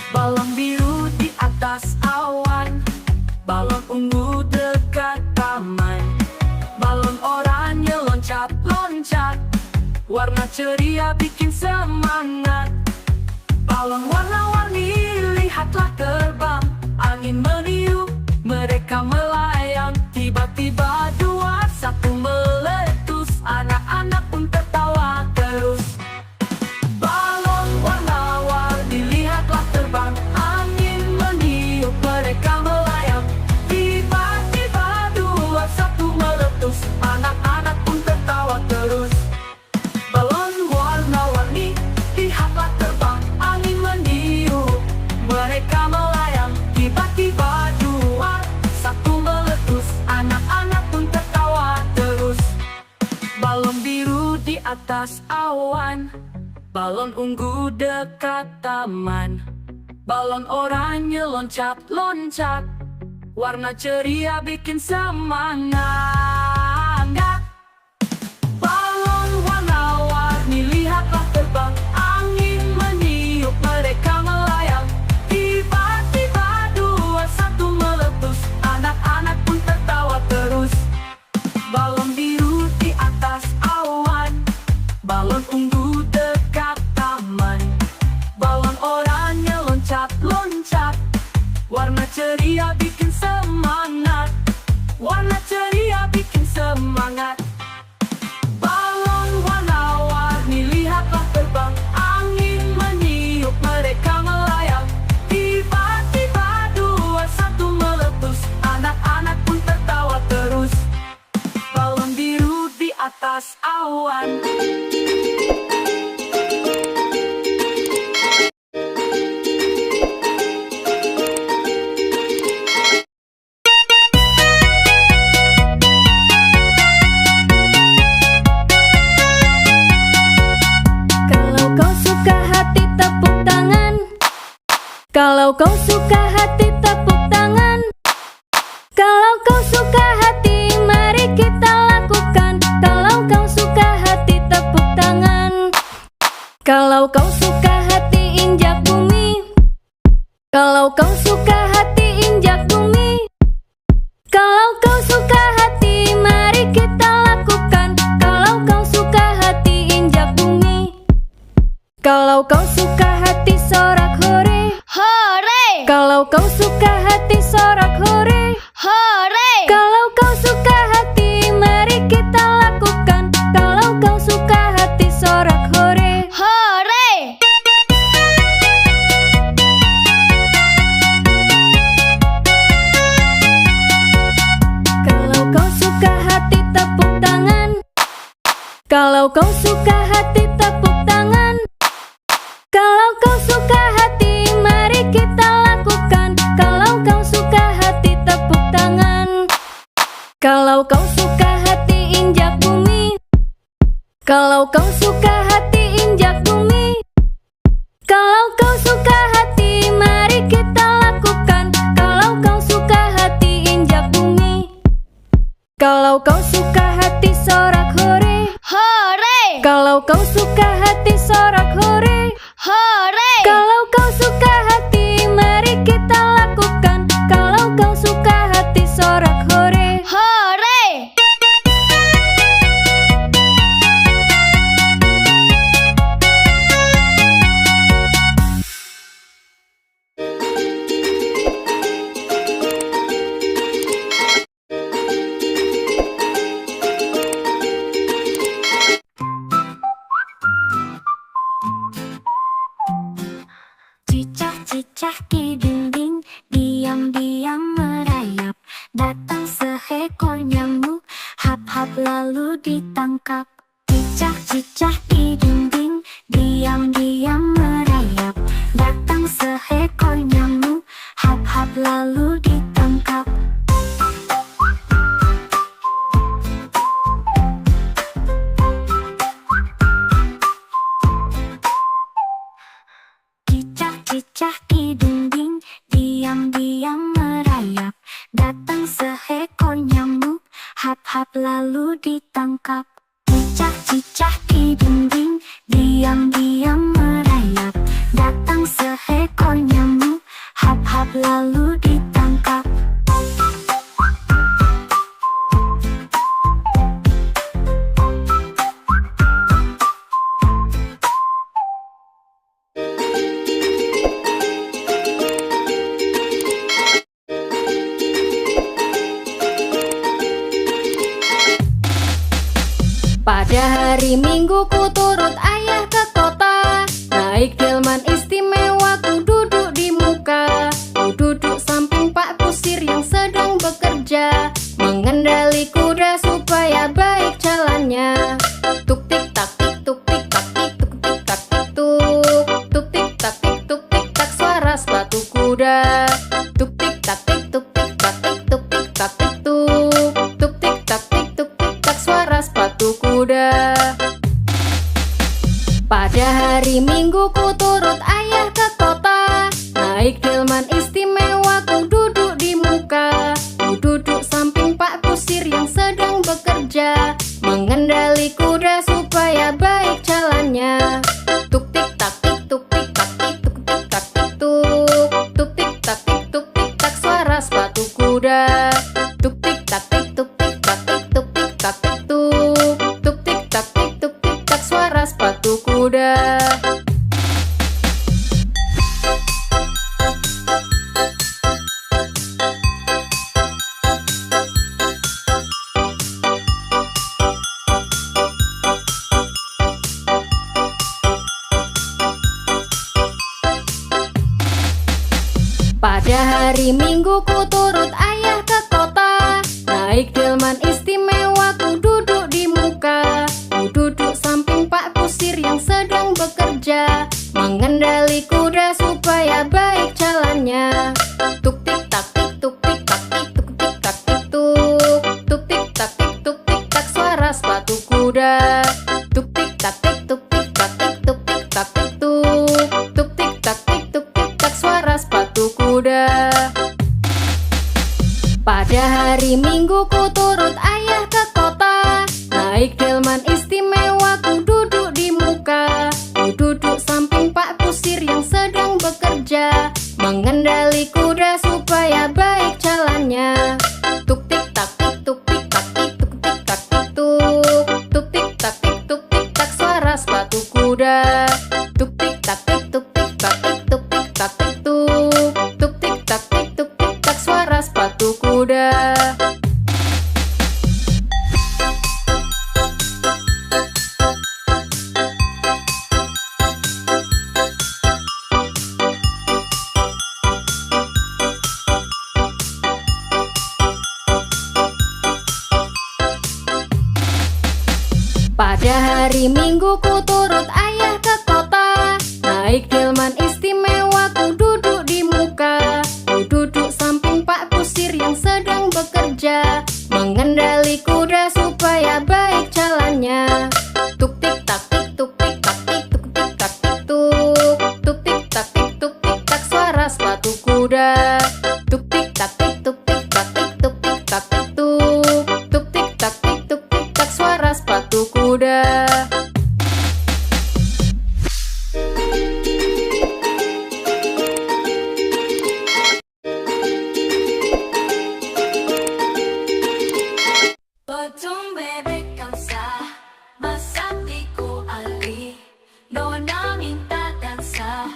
Balon biru di atas awan, balon ungu dekat taman, balon oranye loncat-loncat, warna ceria bikin semangat. Balon warna-warni lihatlah terbang, angin meniup, mereka melayang. Tiba-tiba 2, 1 meletus, anak-anak pun tertawa terus. Balon warna-warni lihatlah terbang, angin meniup, mereka melayang. Tiba-tiba 2, 1 meletus, anak-anak pun tertawa terus. Balon warna-warni lihatlah terbang, angin meniup, mereka melayang. Tiba-tiba 2, 1 meletus, anak-anak pun tertawa terus. Balon biru di atas awan, balon ungu dekat taman, balon oranye loncat-loncat, warna ceria bikin semangat. Balon warna-warni lihatlah terbang, angin meniup, mereka melayang. Tiba-tiba 2, 1 meletus, anak-anak pun tertawa terus. Balon biru di atas awan, balon ungu dekat taman, balon oranye loncat-loncat, warna ceria bikin semangat. Warna ceria atas awan. Kalau kau suka hati tepuk tangan. Kalau kau suka hati tepuk tangan. Kalau kau suka hati mari kita lakukan. Kalau kau suka hati tepuk tangan. Kalau kau suka hati injak bumi. Kalau kau suka hati injak bumi. Kalau kau suka hati mari kita lakukan. Kalau kau suka hati injak bumi. Kalau kau suka hati sorak hore. Hore! Kalau kau suka hati sorak hore. Hore! Kalau kau suka hati mari kita lakukan. Kalau kau suka hati sorak hore. Hore! Kalau kau suka hati tepuk tangan. Kalau kau suka hati tepuk tangan. Kalau kau suka hati mari kita lakukan. Kalau kau suka hati tepuk tangan. Kalau kau suka hati injak bumi. Kalau kau suka hati injak bumi. Kalau kau suka hati mari kita lakukan. Kalau kau suka hati injak bumi. Kalau kau suka hati sorak hore. Hore! Kalau kau suka hati sorak hore. Hore! Kalau kau suka hati mari kita lakukan. Kalau kau suka hati sorak hore. Hore! Cicak-cicak di dinding, diam-diam merayap. Datang seekor nyamuk, hap-hap lalu ditangkap. Cicak-cicak di dinding, diam-diam merayap. Datang seekor nyamuk, hap-hap lalu ditangkap. Cicak-cicak di dinding, diam-diam merayap. Datang seekor nyamuk, hap-hap lalu ditangkap. Cicak-cicak di dinding, diam-diam merayap. Datang seekor nyamuk, hap-hap lalu ditangkap. Pada hari Minggu ku turut ayah ke kota. Naik delman istimewa ku duduk di muka. Ku duduk samping Pak Kusir yang sedang bekerja. Mengendali kuda supaya baik jalannya. Tuk tik tak tik tuk tik tak tik tuk tik tak tik tuk. Tuk tik tak tik tuk tik tak suara sepatu kuda. Tuk tik tak tik tuk tik tak tik tuk tik tak tik tuk. Tuk tik tak tik tuk tik tak suara sepatu kuda. Pada hari Minggu ku turut ayah ke kota. Naik delman istimewa ku duduk di muka. Ku duduk samping Pak Kusir yang sedang bekerja. Mengendali kuda supaya baik jalannya. Tuk tik tak tik tuk tik tak tik tuk tik tak tik tuk. Tuk tik tak tik tuk tik tak suara sepatu kuda. Tuk tik tak tik tuk tik tak tik tuk tik tak tik tuk. Tuk tik tak tik tuk tik tak suara sepatu kuda. Pada hari Minggu ku turut ayah ke kota. Naik delman istimewa ku duduk di muka. duduk samping Pak Kusir yang sedang bekerja, mengendali kuda supaya baik jalannya. Tuk tik tak tik tuk tik tak tik tuk tik tak tik tuk. Tuk tik tak tik tuk tik tak suara sepatu kuda. Tuk tik tak tik tuk tik tak tik tuk tik tak tik tuk. Tuk tik tak tik tuk tik tak suara sepatu kuda. Pada hari Minggu ku turut ayah ke kota, naik delman istimewa ku duduk di muka. Ku duduk samping Pak Kusir yang sedang bekerja, mengendali kuda supaya baik jalannya. Tuk tik tak tik tuk tik tak tik tuk tik tak tik tuk. Tuk tik tak tik tuk tik tak suara sepatu kuda. Tuk tik tak tik tuk tik tak tik tuk tik tak tik tuk. Tuk tik tak tik tuk tik tak suara sepatu kuda. Pada hari Minggu ku turut ayah ke kota, naik delman istimewa ku duduk di muka. Ku duduk samping Pak Kusir yang sedang bekerja, mengendali kuda supaya baik jalannya. Tuk tik tak tik tuk tik tak tik tuk tik tak tik tuk. Tuk tik tak tik tuk tik tak suara sepatu kuda. Tuk tik tak tik tuk tik tak tik tuk tik tak tik tuk. Tuk tik tak tik tuk tik tak suara sepatu kuda. Potong bebek kamsa, masak tiku ali. Nona minta dansa,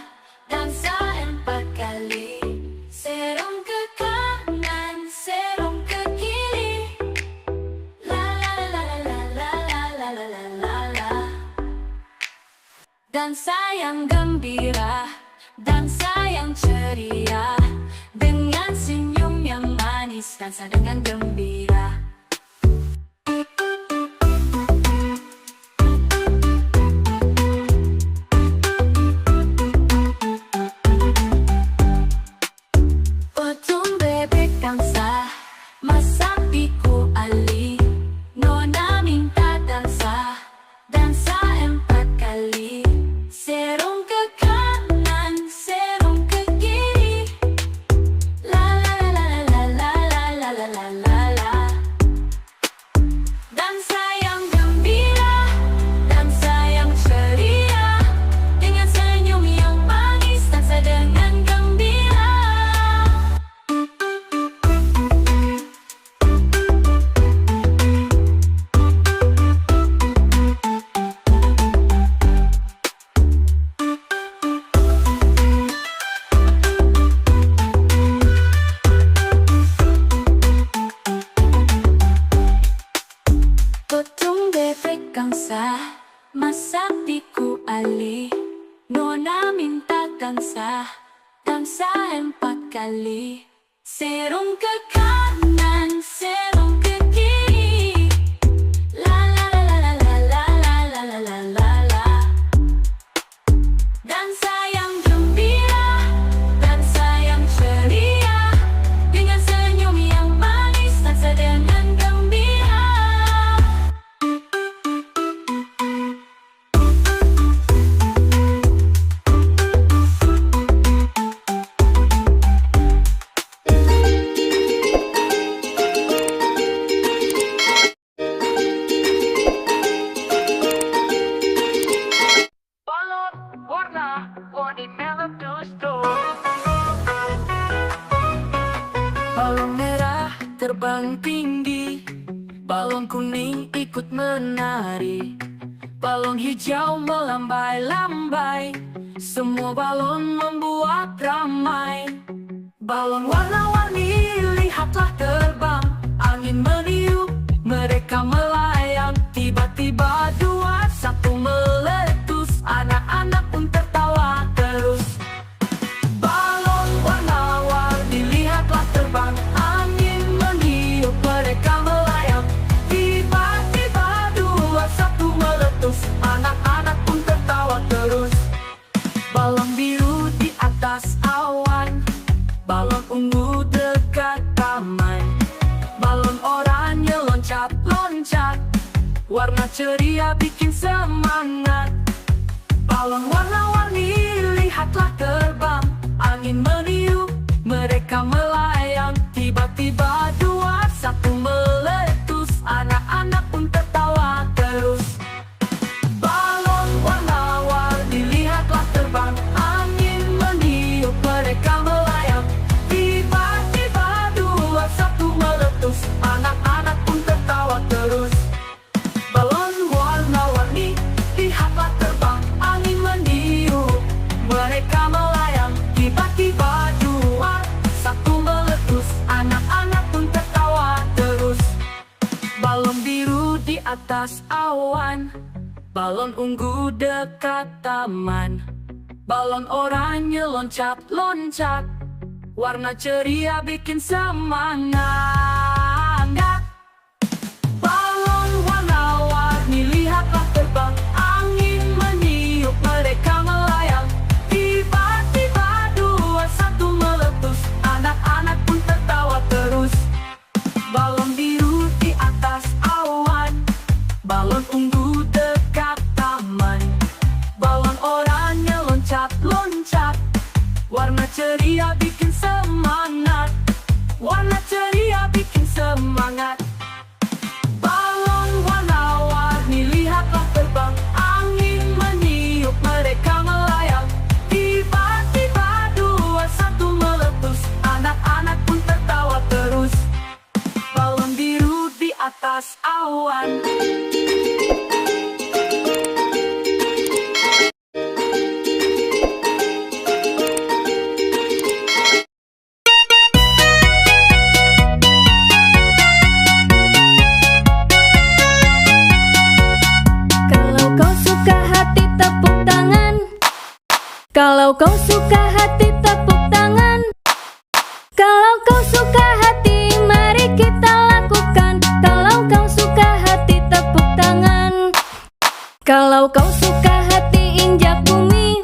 dansa 4 kali. Serong ke kanan, serong ke kiri. La la la la la la la la la la la. Dansa yang gembira, dansa yang ceria. Dengan senyum yang manis, dansa dengan gembira. Potong bebek dansa, masak tiku ali. Nona minta dansa, dansa 4 kali. Serong ke kanan, serong ke kiri. La la la la la la la la la la la. Dansa yang gembira, dansa yang ceria. Dengan senyum yang manis, dansa dengan gembira. Potong bebek kamsa, masak tiku ali. Nona minta dansa, dansa 4 kali. Serong ke kanan, serong ke kiri. La la la la la la la la la la la la. Dansa yang gembira, dansa yang ceria. Dengan senyum yang manis, dansa dengan gembira. Balon warna-warni meletus-tus. Balon merah terbang tinggi, balon kuning ikut menari, balon hijau melambai-lambai. Semua balon membuat ramai. Balon warna-warni lihatlah terbang, angin meniup, mereka melayang. Tiba-tiba 2, 1 meletus, anak-anak pun tertawa terus. Balon warna-warni lihatlah terbang, angin meniup, mereka melayang. Tiba-tiba 2, 1 meletus. ceria bikin semangat. Balon warna-warni lihatlah terbang, angin meniup, mereka melayang. Tiba-tiba dua satu meletus, anak-anak pun tertawa terus. Balon warna-warni lihatlah terbang, angin meniup, mereka melayang. Tiba-tiba dua satu meletus, anak-anak pun tertawa terus. Balon warna-warni lihatlah terbang, angin meniup, mereka melayang. Tiba-tiba dua satu meletus, anak-anak pun tertawa terus. Balon biru di atas awan, balon ungu dekat taman, balon oranye loncat-loncat, warna ceria bikin semangat. Balon warna-warni lihatlah terbang, angin meniup, mereka melayang. Tiba-tiba dua satu meletus, anak-anak pun tertawa terus. Balon biru di atas awan, balon ungu dekat taman, balon oranye loncat-loncat, warna ceria bikin semangat. Warna ceria bikin semangat. Balon warna-warni lihatlah terbang, angin meniup, mereka melayang. Tiba-tiba dua satu meletus, anak-anak pun tertawa terus. Balon biru di atas awan. Kalau kau suka hati tepuk tangan. Kalau kau suka hati tepuk tangan. Kalau kau suka hati mari kita lakukan. Kalau kau suka hati tepuk tangan. Kalau kau suka hati injak bumi.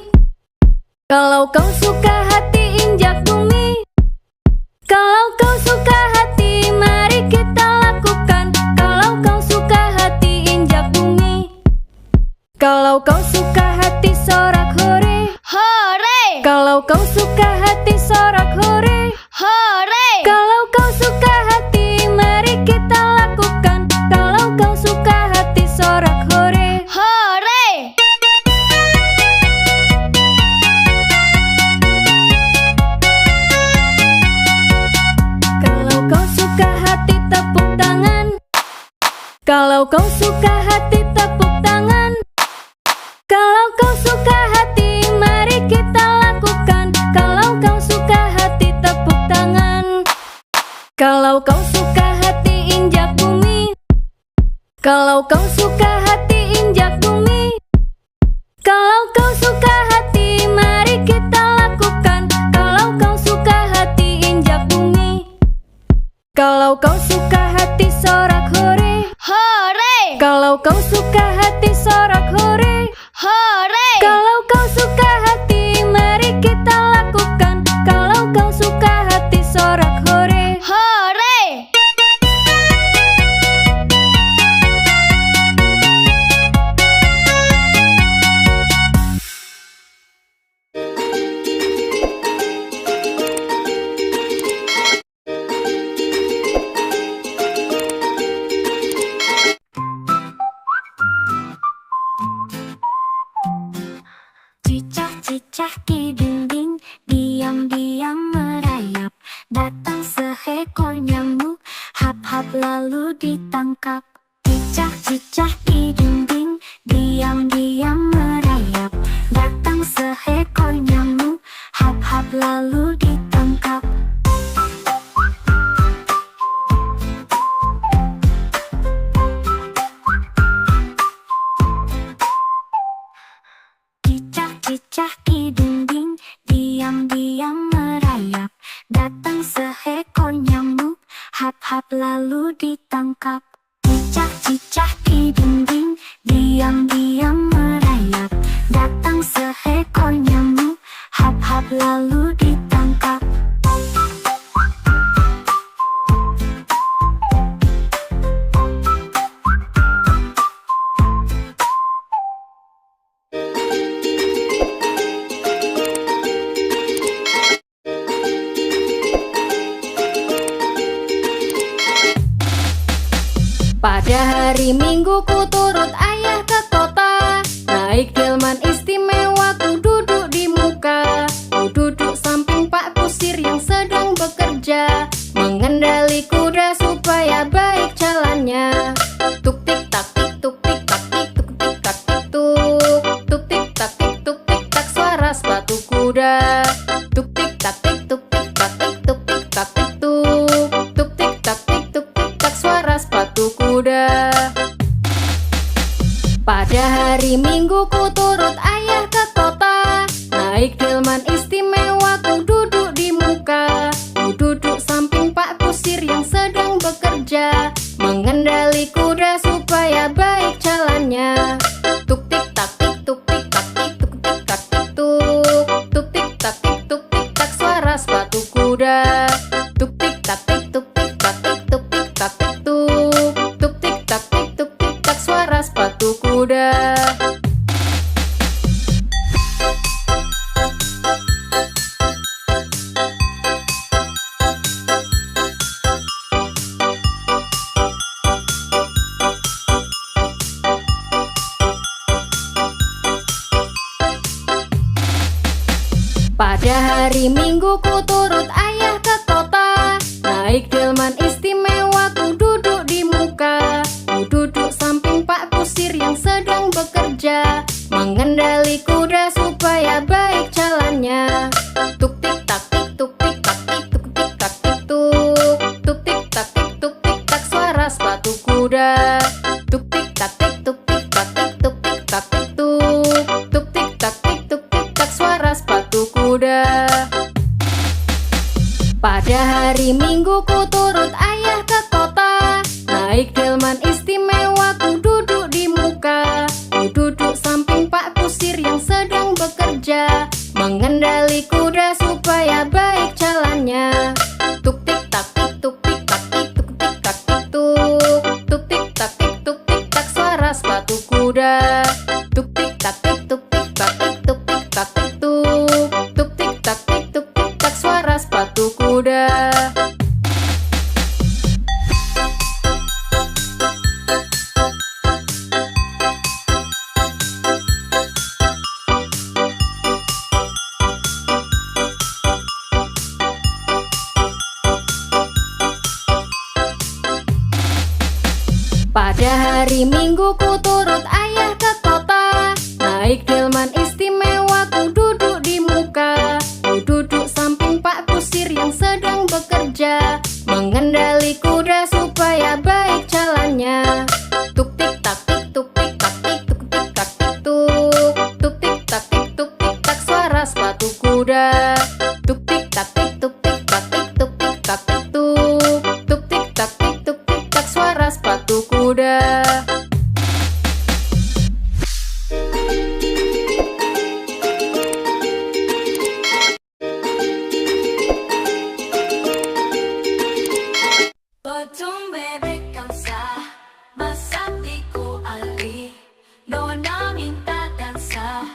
Kalau kau suka hati injak bumi. Kalau kau suka hati mari kita lakukan. Kalau kau suka hati injak bumi. Kalau kau suka hati sorak hore. Hore, Kalau kau suka hati sorak hore. hore, Kalau kau suka hati mari kita lakukan. Kalau kau suka hati sorak hore. hore. Kalau kau suka hati tepuk tangan. Kalau kau suka hati tepuk tangan. Kalau kau suka hati mari kita lakukan. Kalau kau suka hati tepuk tangan. Kalau kau suka hati injak bumi. Kalau kau suka hati injak bumi. Kalau kau suka hati mari kita lakukan. Kalau kau suka hati injak bumi. Kalau kau suka hati sorak hore. Hore, Kalau kau suka hati sorak hore. hore. Kalau kau suka hati mari kita lakukan. Kalau kau suka hati sorak hore. Hore. Cicak-cicak di dinding, diam-diam merayap. Datang seekor nyamuk, hap-hap lalu ditangkap. Cicak-cicak di dinding, diam-diam merayap. Datang seekor nyamuk, hap-hap lalu ditangkap. Cicak-cicak di dinding, diam-diam merayap. Datang seekor nyamuk, hap-hap lalu ditangkap. Cicak-cicak di dinding, diam-diam merayap. Datang seekor nyamuk, hap-hap lalu ditangkap. Pada hari Minggu ku turut ayah ke kota, naik delman istimewa ku duduk di muka. Ku duduk samping Pak Kusir yang sedang bekerja, mengendali kuda supaya baik jalannya. Tuk tik tak tik tuk tik tak tik tuk tik tak tik tuk. Tuk tik tak tik tuk tik tak suara sepatu kuda. Tuk tik tak tik tuk tik tak tik tuk tik tak tik tuk. Tuk tik tak tik tuk tik tak suara sepatu kuda. Pada hari Minggu ku turut ayah ke kota, naik delman istimewa ku duduk di muka. Ku duduk samping Pak Kusir yang sedang bekerja, mengendali kuda supaya baik jalannya. Tuk tik tak tik tuk tik tak tik tuk tik tak tik tuk. Tuk tik tak tik tuk tik tak suara sepatu kuda. Tuk tik tak tik tuk tik tak tik tuk tik tak tik tuk. Tuk tik tak tik tuk tik tak suara sepatu kuda. Pada hari Minggu ku turut ayah ke kota, naik delman istimewa ku duduk di muka. Ku duduk samping Pak Kusir yang sedang bekerja, mengendali kuda supaya baik jalannya. Tuk tik tak tik tuk tik tak tik tuk tik tak tik tuk. Tuk tik tak tik tuk tik tak suara sepatu kuda. Tuk tik tak tik tuk tik tak tik tuk tik tak tik tuk. Tuk tik tak tik tuk tik tak suara sepatu kuda. Pada hari Minggu ku turut ayah ke kota, naik delman istimewa ku duduk di muka. Ku duduk samping Pak Kusir yang sedang bekerja, mengendali kuda supaya baik jalannya. Tuk tik tak tik tuk tik tak tik tuk tik tak tik tuk. Tuk tik tak tik tuk tik tak suara sepatu kuda. Tuk tik tak tik tuk tik tak tik tuk tik tak tik tuk. Tuk tik tak tik tuk tik tak suara sepatu kuda. Pada hari Minggu ku turut ayah ke kota, naik delman istimewa ku duduk di muka. Ku duduk samping Pak Kusir yang sedang bekerja, mengendali kuda supaya baik jalannya. Tuk tik tak tik tuk tik tak tik tuk tik tak tik tuk. Tuk tik tak tik tuk tik tak suara sepatu kuda. Tuk tik tak tik tuk tik tak tik tuk tik tak tik tuk. Tuk tik tak tik tuk tik tak suara sepatu kuda. Potong bebek kamsa, masak tiku ali. Nona minta dansa,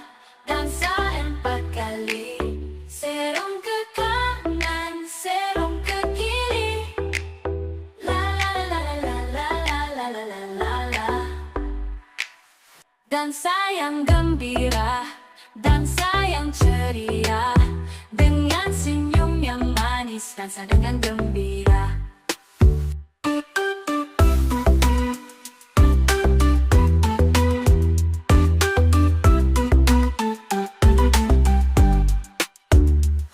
dansa 4 kali. Serong ke kanan, serong ke kiri. La la la la la la la la la la la. Dansa yang gembira, dansa yang ceria. Dengan senyum yang manis, dansa dengan gembira.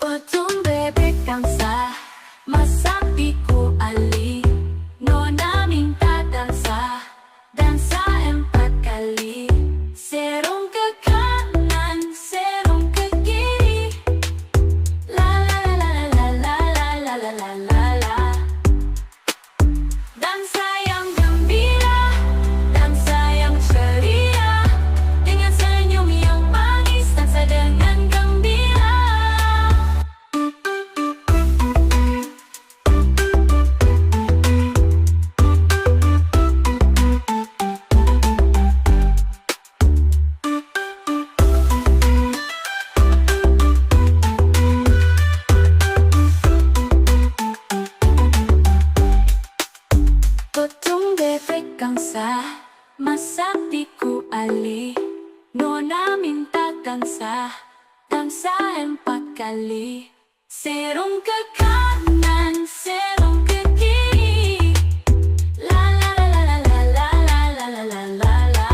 Potong bebek kamsa, masak tiku ali. Nona minta dansa, dansa 4 kali. Serong ke kanan, serong ke kiri. La la la la la la la la la la la la. dansa, dansa 4 kali. Serong ke kanan, serong ke kiri. La la la la la la la la la la la la.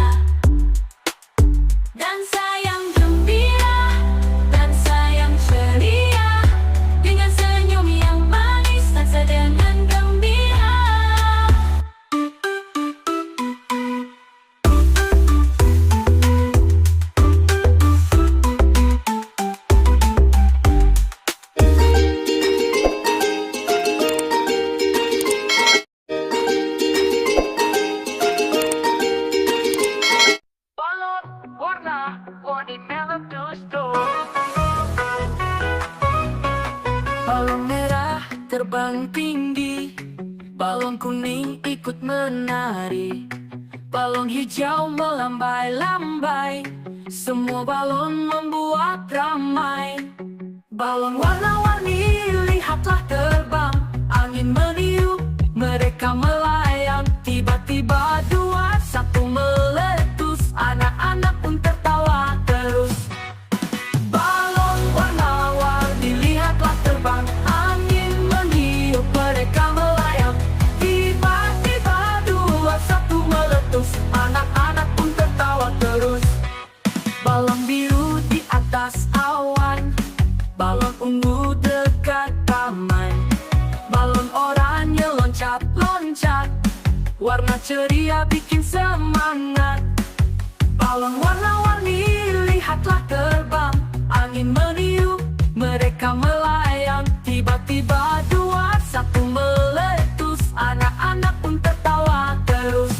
Dansa yang gembira, dansa yang ceria, dengan senyum yang manis, dansa dengan gembira. Balon warna-warni meletus tuh. Balon merah terbang tinggi, balon kuning ikut menari, balon hijau melambai-lambai, semua balon membuat ramai. Balon warna-warni lihatlah terbang, angin meniup, mereka melayang. Tiba-tiba 2, 1 meletus, anak-anak pun tertawa terus. Balon warna-warni lihatlah terbang, angin meniup, mereka melayang. Tiba-tiba 2, 1 meletus, anak-anak pun tertawa terus. Balon biru di atas awan, balon ungu dekat taman, balon oranye loncat-loncat, warna ceria bikin semangat. Balon warna-warni lihatlah terbang, angin meniup, mereka melayang. Tiba-tiba 2, 1 meletus, anak-anak pun tertawa terus.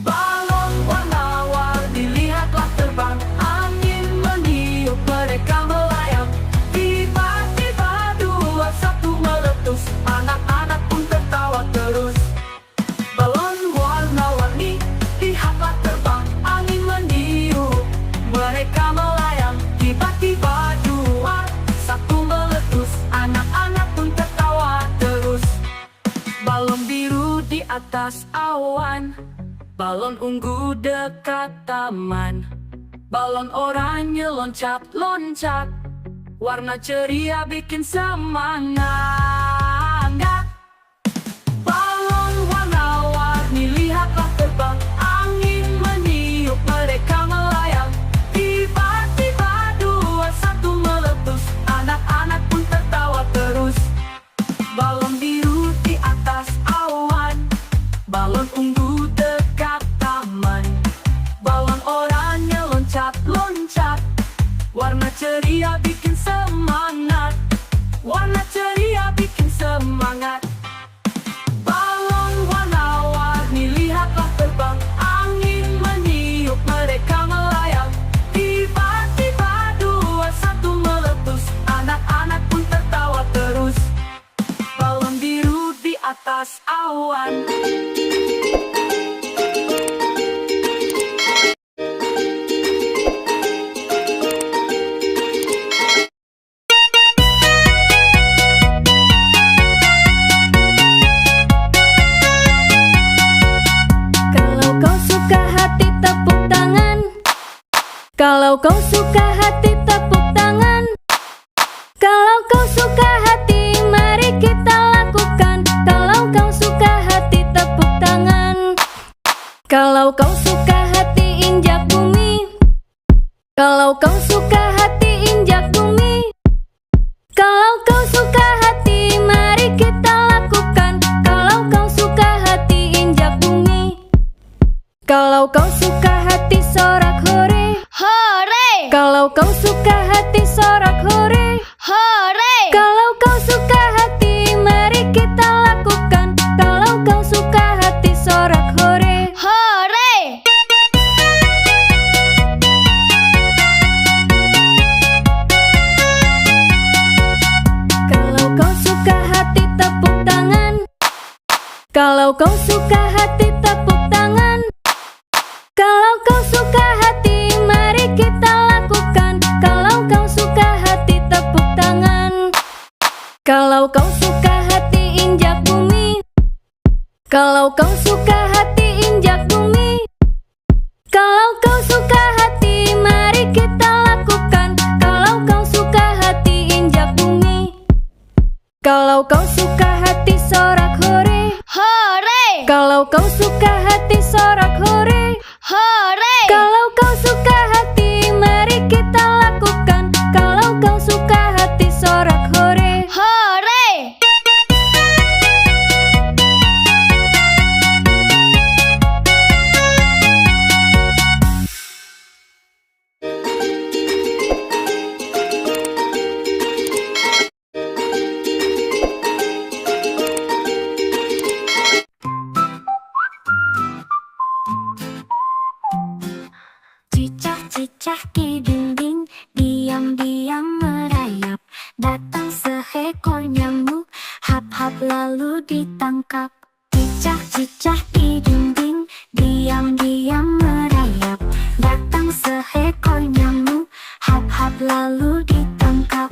Balon warna-warni lihatlah terbang, angin meniup, mereka melayang. Tiba-tiba 2, 1 meletus, anak-anak pun tertawa terus. Balon warna-warni lihatlah terbang, angin meniup, mereka melayang. Tiba-tiba 2, 1 meletus, anak-anak pun tertawa terus. Balon biru di atas awan, balon ungu dekat taman, balon oranye loncat-loncat, warna ceria bikin semangat. Balon warna-warni lihatlah terbang, angin meniup, mereka melayang. Tiba-tiba 2, 1 meletus, anak-anak pun tertawa terus. Balon biru di atas awan, balon ungu dekat taman, balon oranye loncat-loncat, warna ceria bikin semangat. Warna ceria bikin semangat. Balon warna-warni lihatlah terbang, angin meniup, mereka melayang. Tiba-tiba 2, 1 meletus, anak-anak pun tertawa terus. Balon biru di atas awan. Kalau kau suka hati tepuk tangan, kalau kau suka hati tepuk tangan, kalau kau suka hati mari kita lakukan. Kalau kau suka hati tepuk tangan, kalau kau suka hati injak bumi, kalau kau suka hati injak bumi, kalau kau suka hati mari kita lakukan. Kalau kau suka hati injak bumi, kalau kau suka hati sorak hore, Hore! kalau kau suka hati sorak hore, Hore! kalau kau suka hati mari kita lakukan. Kalau kau suka hati sorak hore. Hore! Kalau kau suka hati tepuk tangan, kalau kau suka hati tepuk tangan, kalau kau suka hati mari kita lakukan. Kalau kau suka hati tepuk tangan, kalau kau suka hati injak bumi, kalau kau suka hati injak bumi, kalau kau suka hati mari kita lakukan. Cicak-cicak di dinding, diam-diam merayap. Datang seekor nyamuk, hap-hap lalu ditangkap. Cicak-cicak di dinding, diam-diam merayap. Datang seekor nyamuk, hap-hap lalu ditangkap.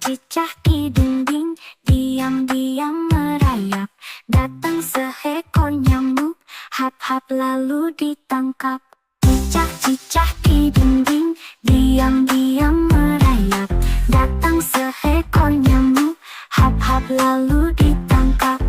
Cicak di dinding, diam-diam merayap. Datang seekor nyamuk, hap-hap lalu ditangkap. Cicak-cicak di dinding, diam-diam merayap. Datang seekor nyamuk, hap-hap lalu ditangkap.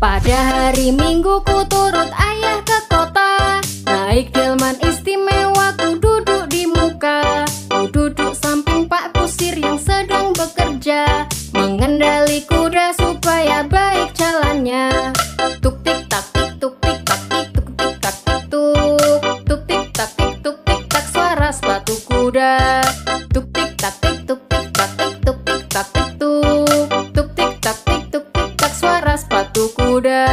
Pada hari Minggu ku turut ayah ke kota. Naik delman istimewa ku duduk di muka. Ku duduk samping Pak Kusir yang sedang bekerja, mengendali kuda supaya baik jalannya. Tuk tik tak tik tuk tik tak tik tuk tik tak tik tuk. Tuk tik tak tik tuk tik tak suara sepatu kuda. Tuk tik tak tik tuk tik tak tik tuk tik tak tik tuk. Tuk tik tak tik tuk tik tak suara sepatu kuda.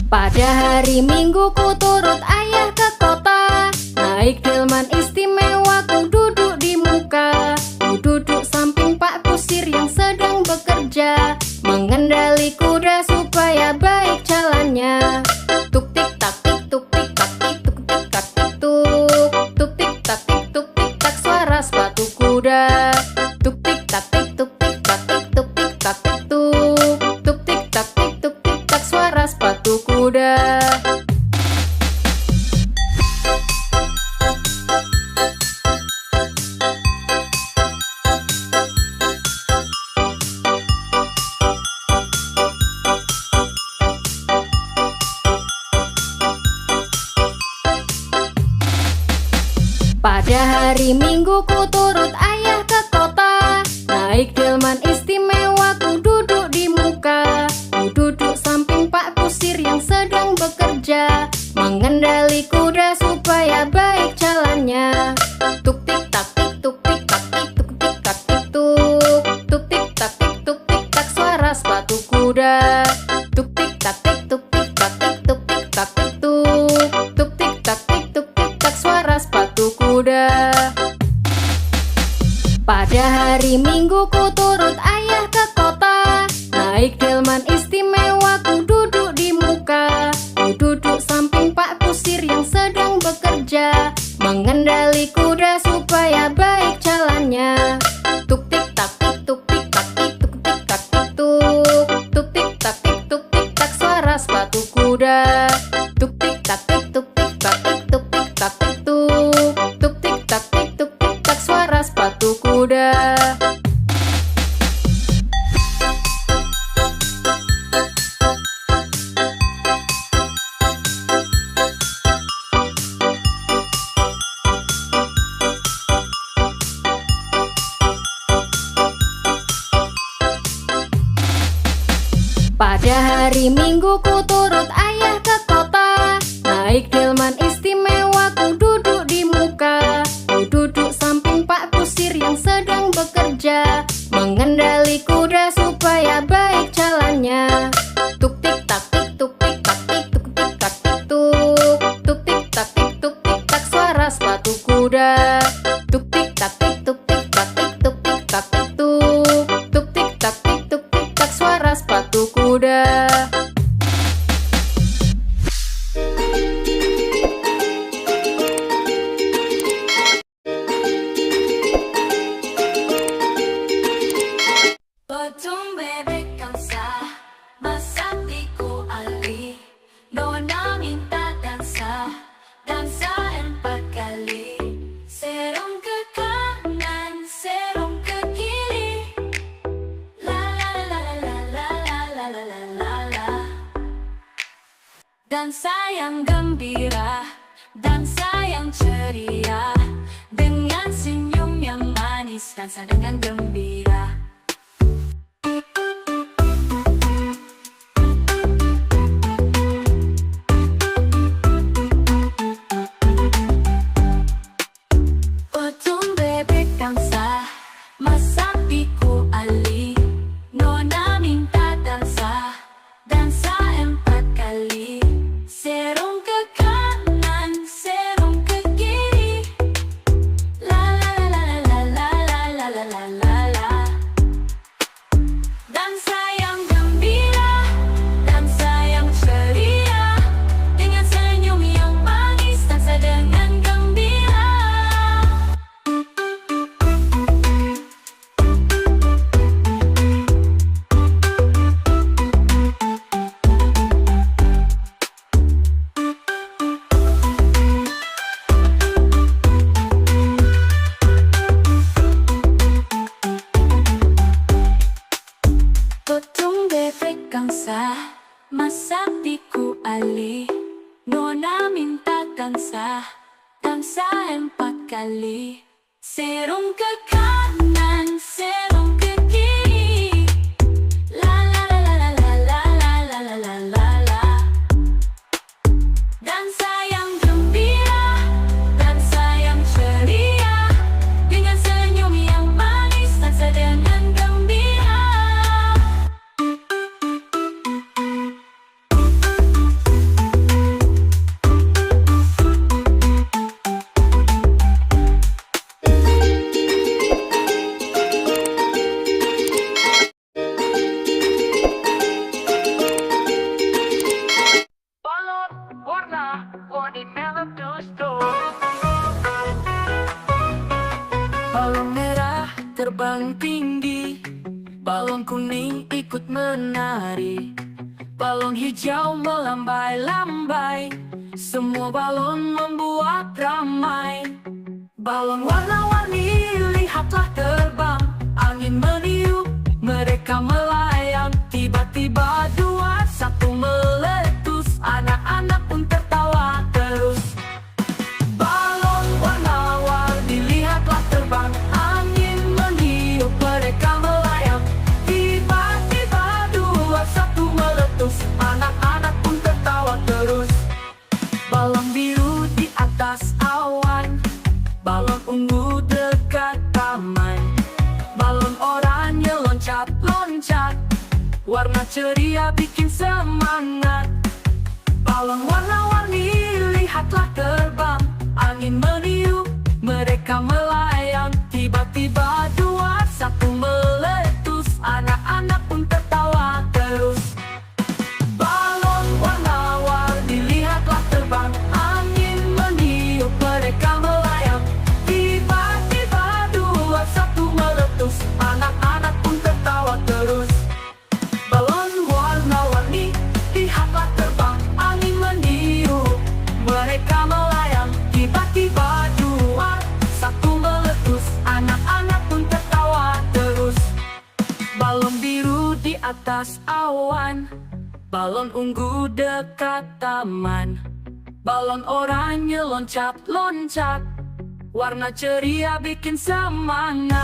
Pada hari Minggu ku turut ayah ke kota. Naik delman istimewa ku duduk di muka. Ku duduk samping Pak Kusir yang sedang bekerja, mengendali kuda supaya baik jalannya. Tuk tik tak tik tuk tik tak tik tuk tik tak tik tuk. Tuk tik tak tik tuk tik tak suara sepatu kuda. Tuk tik tak tik tuk tik tak tik tuk tik tak tik tuk. Tuk tik tak tik tuk tik tak suara sepatu kuda. Pada hari Minggu ku turut ayah ke kota. Naik delman istimewa ku duduk di muka. Ku duduk samping Pak Kusir yang sedang bekerja, mengendali kuda supaya baik jalannya. Tuk tik tak tik tuk tik tak tik tuk tik tak tik tuk. Tuk tik tak tik tuk tik tak suara sepatu kuda. Tuk tik tak tik tuk tik tak tik tuk tik tak tik tuk. Tuk tik tak tik tuk tik tak suara sepatu kuda. Pada hari Minggu ku turut ayah ke kota. Naik delman istimewa ku duduk di muka. Ku duduk samping Pak Kusir yang sedang bekerja, mengendali kuda supaya baik jalannya. Tuk tik tak tik tuk tik tak tik tuk tik tak tik tuk. Tuk tik tak tik tuk tik tak suara sepatu kuda. Tuk tik tak tik tuk tik tak tik tuk tik tak tik tuk. Tuk tik tak tik tuk tik tak suara sepatu kuda. Pada hari Minggu ku turut ayah ke kota. Naik delman istimewa ku duduk di muka. Ku duduk samping Pak Kusir yang sedang bekerja, mengendali kuda supaya baik jalannya. Tuk tik tak tik tuk tik tak tik tuk tik tak tik tuk. Tuk tik tak tik tuk tik tak suara sepatu kuda. Tuk tik tak tik tuk tik tak tik tuk tik tak tik tuk. Tuk tik tak tik tuk tik tak suara sepatu kuda. Potong bebek kansa, masak tiku ali. Nona minta dansa, dansa 4 kali. Serong ke kanan, serong ke kiri. La la la la la la la la la la la. Dansa yang gembira, dansa yang yang ceria, dengan senyum yang manis, dansa dengan gembira. Potong bebek dansa, masak biku ali, nona minta dansa, dansa 4 kali. Serong ke kanan, serong ke kiri, la la la la la la la la la la la. Dansa yang gembira, dansa yang ceria, dengan senyum yang manis, dansa dengan gembira. Potong bebek gangsa, masak biku ali, nona minta dansa, dansa 4 kali. Serong ke kanan, serong ke kiri, la la la la la la la la la la la la. Dansa yang gembira, dansa yang ceria, dengan senyum yang manis, dansa dengan gembira. Balon warna-warni meletus-tus. Balon merah terbang tinggi, balon kuning ikut menari, balon hijau melambai-lambai, semua balon membuat ramai. Balon warna-warni lihatlah terbang, angin meniup, mereka melayang. Tiba-tiba 2, 1 meletus, anak-anak pun tertawa terus. Balon warna-warni lihatlah terbang, angin meniup, mereka melayang. Tiba-tiba 2, 1 meletus, anak-anak pun tertawa terus. Balon biru di atas awan, balon ungu dekat taman, balon oranye loncat-loncat, warna ceria bikin semangat. Balon warna-warni lihatlah terbang, angin meniup, mereka melayang. Tiba-tiba 2, 1 meletus, anak-anak pun tertawa terus. Balon warna-warni lihatlah terbang, angin meniup, mereka melayang. Tiba-tiba 2, 1 meletus, anak-anak pun tertawa terus. Balon warna-warni lihatlah terbang, angin meniup, mereka melayang. Tiba-tiba 2, 1 meletus, anak-anak pun tertawa terus. Balon biru di atas awan, balon ungu dekat taman, balon oranye loncat-loncat, warna ceria bikin semangat.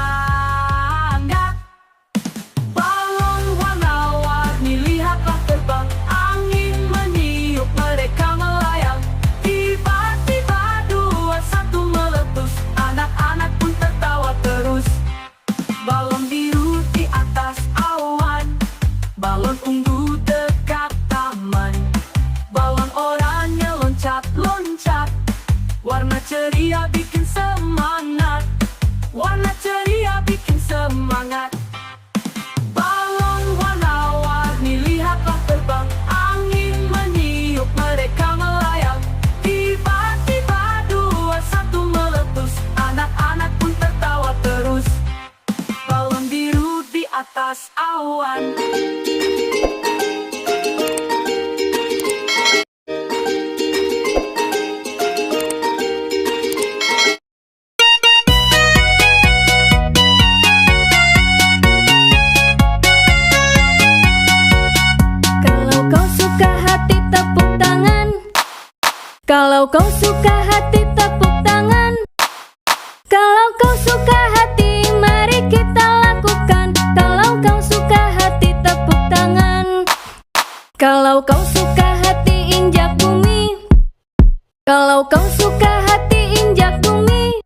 Balon warna-warni lihatlah terbang, angin meniup, mereka melayang. Tiba-tiba 2, 1 meletus, anak-anak pun tertawa terus. Balon biru di atas awan, balon ungu dekat taman, balon oranye loncat-loncat, warna ceria bikin semangat. Warna ceria bikin semangat. Balon warna-warni lihatlah terbang, angin meniup, mereka melayang. Tiba-tiba 2, 1 meletus, anak-anak pun tertawa terus. Balon biru di atas awan. Kalau kau suka hati tepuk Kalau kau suka hati injak bumi, kalau kau suka hati injak bumi,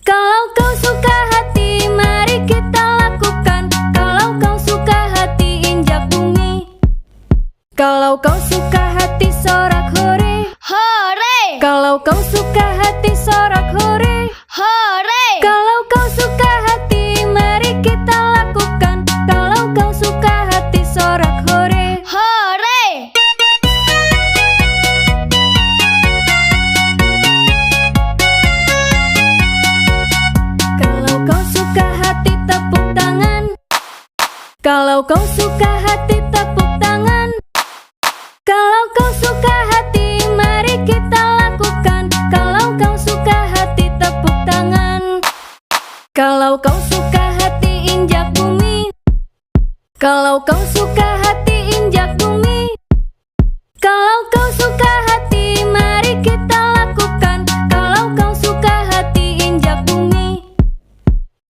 kalau kau suka hati mari kita lakukan. Kalau kau suka hati injak bumi, kalau kau suka hati sorak hore, hore, kalau kau suka hati sorak hore, hore, kalau kau suka hati mari kita lakukan. Kalau kau suka hati sorak hore, hore. kalau kau suka hati tepuk tangan, kalau kau suka hati tepuk tangan, kalau kau suka hati mari kita lakukan. Kalau kau suka hati tepuk tangan, kalau kau suka hati injak bumi, kalau kau suka hati injak bumi, kalau kau suka hati mari kita lakukan. Kalau kau suka hati injak bumi,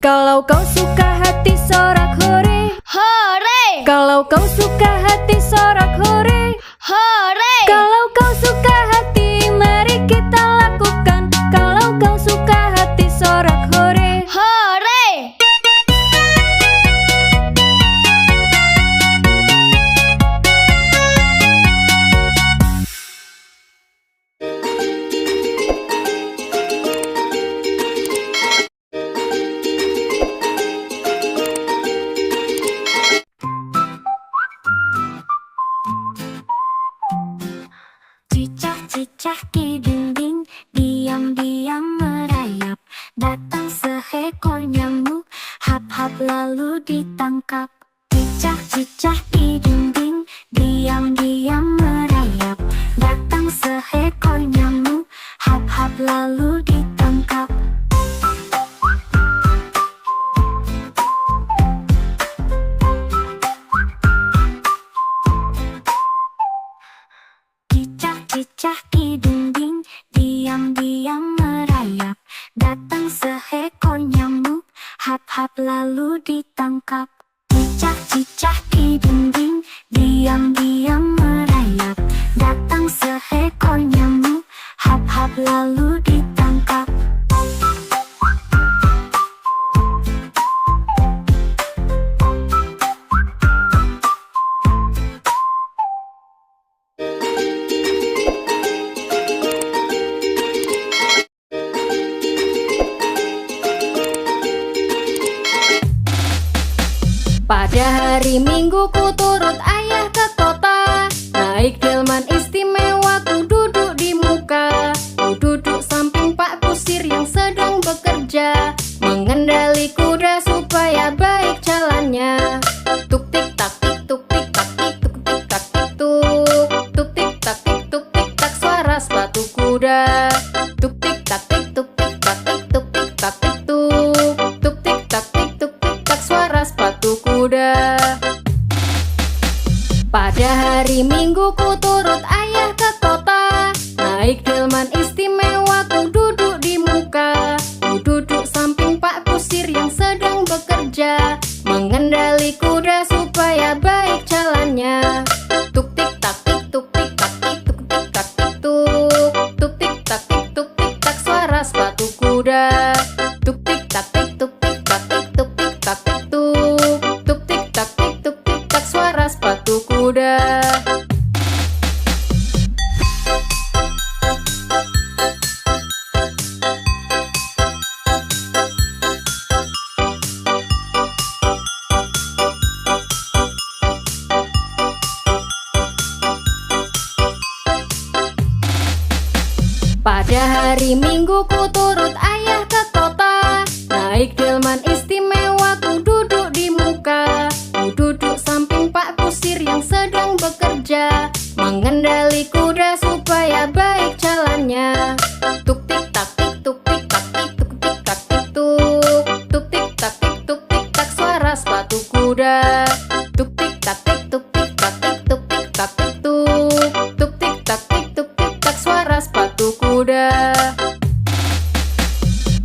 kalau kau suka hati sorak hore, Hore, kalau kau suka hati sorak hore, hore, kalau kau suka hati mari kita lakukan. Kalau kau suka hati sorak hore, hore. Cicak-cicak di dinding, diam-diam merayap. Datang seekor nyamuk, hap-hap lalu ditangkap. Cicak-cicak di dinding, diam-diam merayap. Datang seekor nyamuk, hap-hap lalu ditangkap. Cicak-cicak di dinding, diam-diam merayap. Datang seekor nyamuk, hap-hap lalu ditangkap. Cicak-cicak di dinding, diam-diam merayap. Datang seekor nyamuk, hap-hap lalu ditangkap. Pada hari Minggu ku turut ayah ke kota. Naik delman istimewa ku duduk di muka. Ku duduk samping Pak Kusir yang sedang bekerja, mengendali kuda supaya baik jalannya. Tuk tik tak tik tuk tik tak tik tuk tik tak tik tuk. Tuk tik tak tik tuk tik tak suara sepatu kuda. Tuk tik tak tik tuk tik tak tik tuk tik tak tik tuk. Tuk tik tak tik tuk tik tak suara sepatu kuda. Pada hari Minggu ku turut ayah ke kota. Naik delman istimewa ku duduk di muka. Ku duduk samping Pak Kusir yang sedang bekerja, mengendali kuda supaya baik jalannya. Tuk tik tak tik tuk tik tak tik tuk tik tak tik tuk. Tuk tik tak tik tuk tik tak suara sepatu kuda. Tuk tik tak tik tuk tik tak tik tuk tik tak tik tuk. Tuk tik tak tik tuk tik tak suara sepatu kuda. Pada hari Minggu ku turut ayah ke kota. Naik delman istimewa ku duduk di muka. Ku duduk samping Pak Kusir yang sedang bekerja, mengendali kuda supaya baik jalannya. Tuk tik tak tik tuk tik tak tik tuk tik tak tik tuk. Tuk tik tak tik tuk tik tak suara sepatu kuda. Tuk tik tak tik tuk tik tak tik tuk tik tak tik tuk. Tuk tik tak tik tuk tik tak suara sepatu kuda.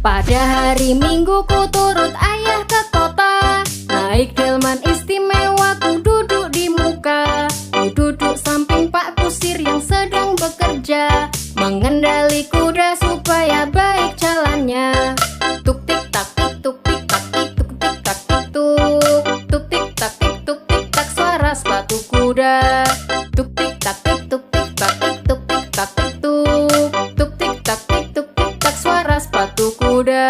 Pada hari Minggu ku turut ayah ke kota. Naik delman istimewa ku duduk di muka. Ku duduk mengendali kuda supaya baik jalannya. Tuk tik tak tik tuk tik tak tik tuk tik tak tik tuk. Tuk tik tak tik tuk tik tak suara sepatu kuda. Tuk tik tak tik tuk tik tak tik tuk tik tak tik tuk. Tuk tik tak tik tuk tik tak suara sepatu kuda.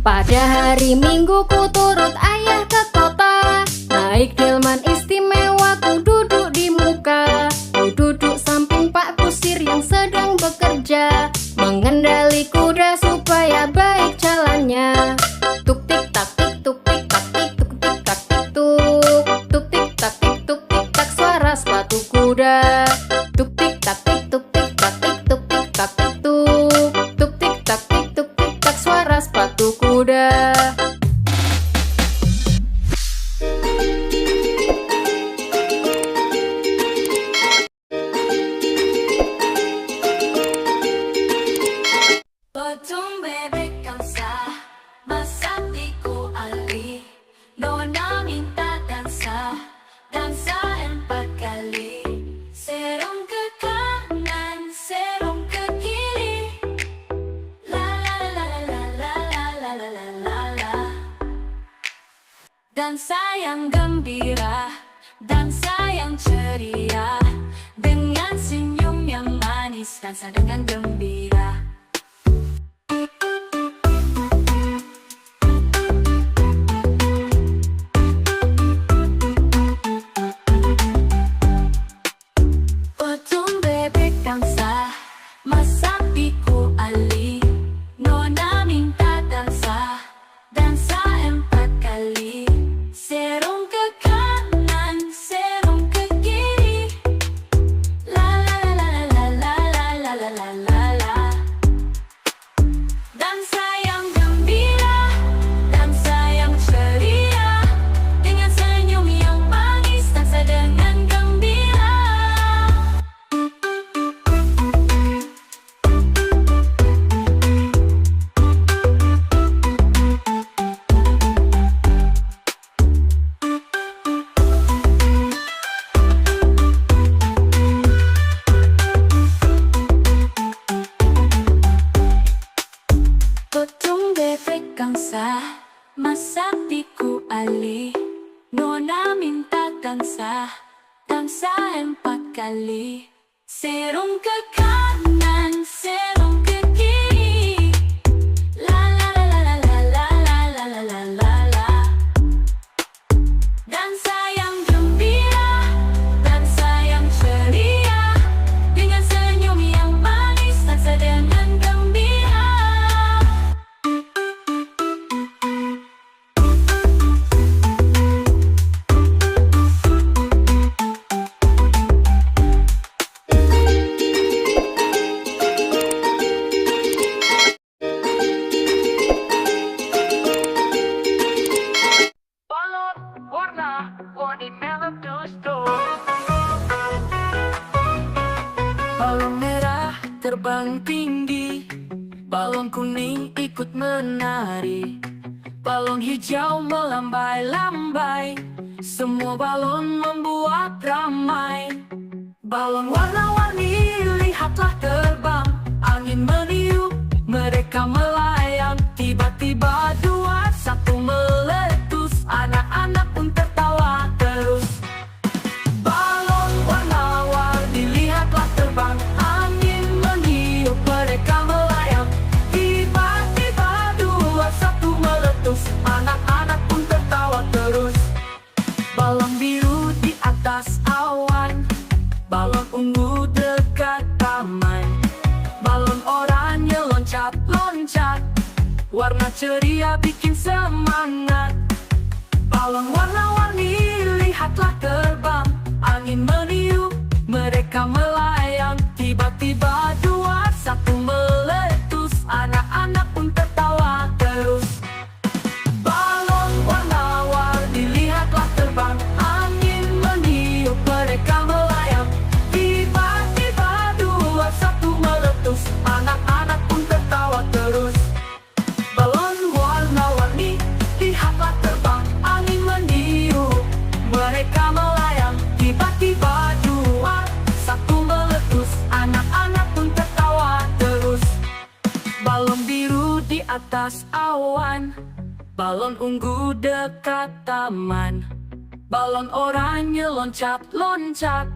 Pada hari Minggu ku turut ayah ke kota. Naik delman istimewa ku duduk di muka. Ku duduk samping Pak Kusir yang sedang bekerja, mengendali kuda supaya baik jalannya. Tuk tik tak tik tuk tik tak tik tuk tik tak tik tuk. Tuk tik tak tik tuk tik tak suara sepatu kuda. Tuk tik tak tik tuk tik tak tik tuk tik tak tik tuk. Tuk tik tak tik tuk tik tak suara sepatu kuda. Potong bebek kamsa, masak tiku ali. Nona minta dansa, dansa 4 kali. Serong ke kanan, serong ke kiri. La la la la la la la la la la la. Dansa yang gembira, dansa yang ceria. Dengan senyum yang manis, dansa dengan gembira. Potong bebek dansa, masak tiku ali. Nona minta dansa, dansa 4 kali. Serong ke kanan, serong ke kiri. La la la la la la la la la la la. Dansa yang gembira, dansa yang ceria. Dengan senyum yang manis, dansa dengan gembira. Potong bebek gangsa, masak tiku ali. Nona minta dansa, dansa 4 kali. Serong ke kanan, serong ke kiri. La la la la la la la la la la la la. Dansa yang gembira, dansa yang ceria. Dengan senyum yang manis, dansa dengan gembira. Balon warna-warni meletus-tus. Balon merah terbang tinggi, balon kuning ikut menari, balon hijau melambai-lambai. Semua balon membuat ramai. Balon warna-warni lihatlah terbang, angin meniup, mereka melayang. Tiba-tiba 2, 1 meletus, anak-anak pun tertawa terus. Balon warna-warni lihatlah terbang, angin meniup, mereka melayang. Tiba-tiba 2, 1 meletus, anak-anak pun tertawa terus. Balon biru di atas awan, balon ungu dekat taman, balon oranye loncat-loncat, warna ceria bikin semangat. Balon warna-warni lihatlah terbang, angin meniup, mereka melayang. Tiba-tiba 2, 1 meletus, anak-anak pun tertawa terus. Balon warna-warni lihatlah terbang, angin meniup, mereka melayang. atas awan, balon ungu dekat taman. Balon oranye loncat-loncat,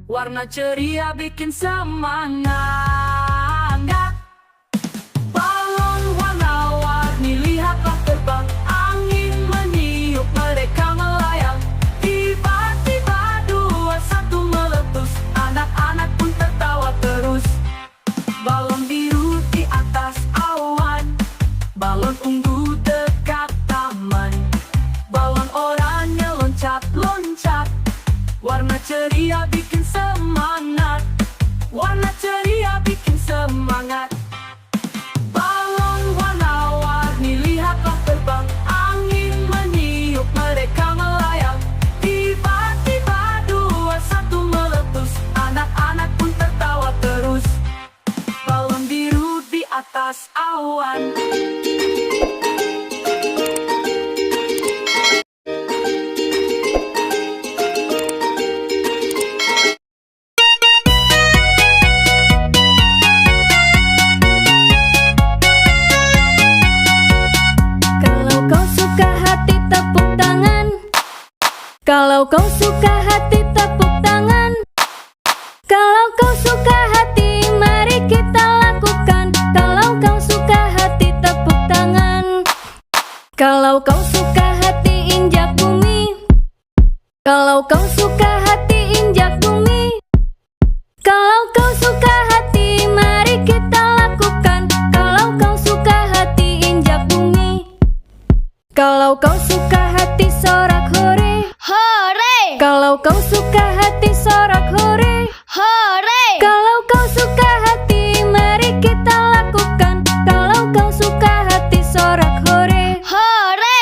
warna ceria bikin semangat. Balon warna-warni lihatlah terbang, angin meniup mereka melayang. Tiba-tiba dua satu meletus, anak-anak pun tertawa terus. Balon biru di atas awan, balon ungu dekat taman. Balon oranye loncat-loncat, warna ceria bikin semangat. Warna ceria bikin semangat. Balon warna-warni lihatlah terbang, angin meniup mereka melayang. Tiba-tiba dua satu meletus, anak-anak pun tertawa terus. Balon biru di atas awan. Kalau kau suka hati tepuk tangan. Kalau kau suka hati mari kita lakukan. Kalau kau suka hati tepuk tangan. Kalau kau suka hati injak bumi. Kalau kau suka hati injak bumi. Kalau kau suka hati mari kita lakukan. Kalau kau suka hati injak bumi. Kalau kau suka hati sorak hore. Hore! Kalau kau suka hati sorak hore. Hore! Kalau kau suka hati mari kita lakukan. Kalau kau suka hati sorak hore. Hore!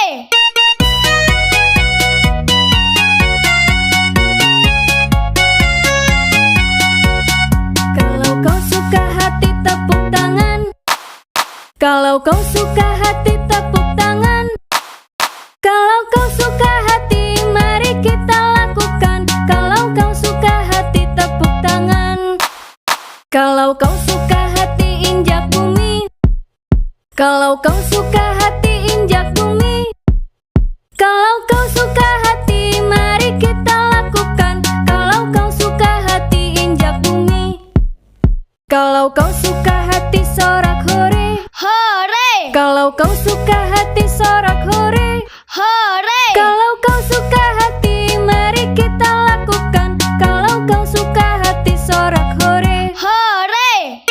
Kalau kau suka hati tepuk tangan. Kalau kau suka hati tepuk tangan. Kalau kau suka hati mari kita lakukan. Kalau kau suka hati tepuk tangan. Kalau kau suka hati injak bumi. Kalau kau suka hati injak bumi. Kalau kau suka hati mari kita lakukan. Kalau kau suka hati injak bumi. Kalau kau suka hati sorak hore. Hore! Kalau kau suka hati sorak hore. Hore! Kalau kau suka hati mari kita lakukan. Kalau kau suka hati sorak hore. Hore!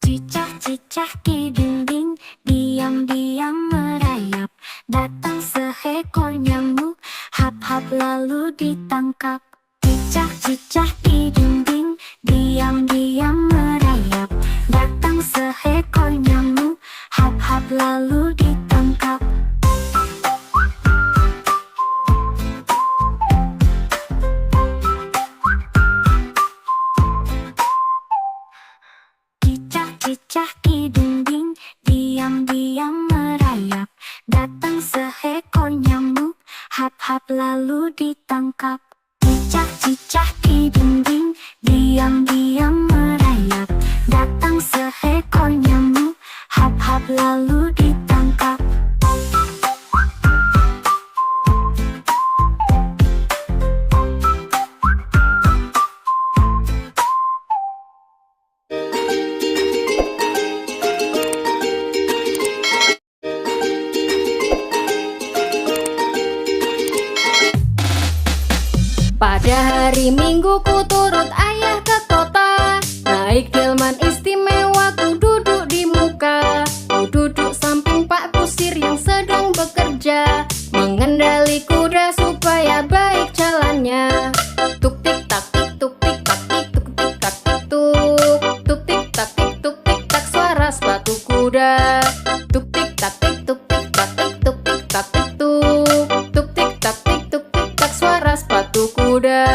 Cicak-cicak di dinding, diam-diam merayap. Datang seekor nyamuk, hap-hap lalu ditangkap. Cicak-cicak di dinding, diam-diam merayap. Datang seekor nyamuk, hap-hap lalu ditangkap. Cicak di dinding, diam-diam merayap. Datang seekor nyamuk, hap-hap lalu ditangkap. Cicak-cicak di dinding, diam-diam merayap. Datang seekor nyamuk, hap-hap lalu ditangkap. Pada hari Minggu ku turut ayah ke kota. Naik delman istimewa ku duduk di muka. Ku duduk samping Pak Kusir yang sedang bekerja, mengendali kuda supaya baik jalannya. Tuk tik tak tik tuk tik tak tik tuk tik tak tik tuk. Tuk tik tak tik tuk tik tak suara sepatu kuda. Tuk tik tak tik tuk tik tak tik tuk tik tak tik tuk. Tuk tik tak tik tuk tik tak suara sepatu kuda.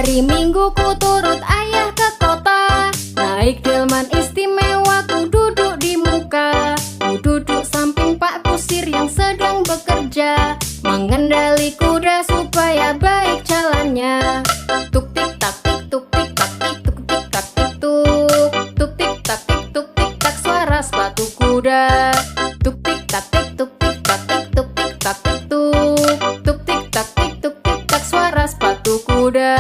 hari Minggu ku turut ayah ke kota. Naik delman istimewa ku duduk di muka. Ku duduk samping Pak Kusir yang sedang bekerja, mengendali kuda supaya baik jalannya. Tuk tik tak tik tuk tik tak tik tuk tik tak tik tuk. Tuk tik tak tik tuk tik tak suara sepatu kuda. Tuk tik tak tik tuk tik tak tik tuk tik tak tik tuk. Tuk tik tak tik tuk tik tak suara sepatu kuda.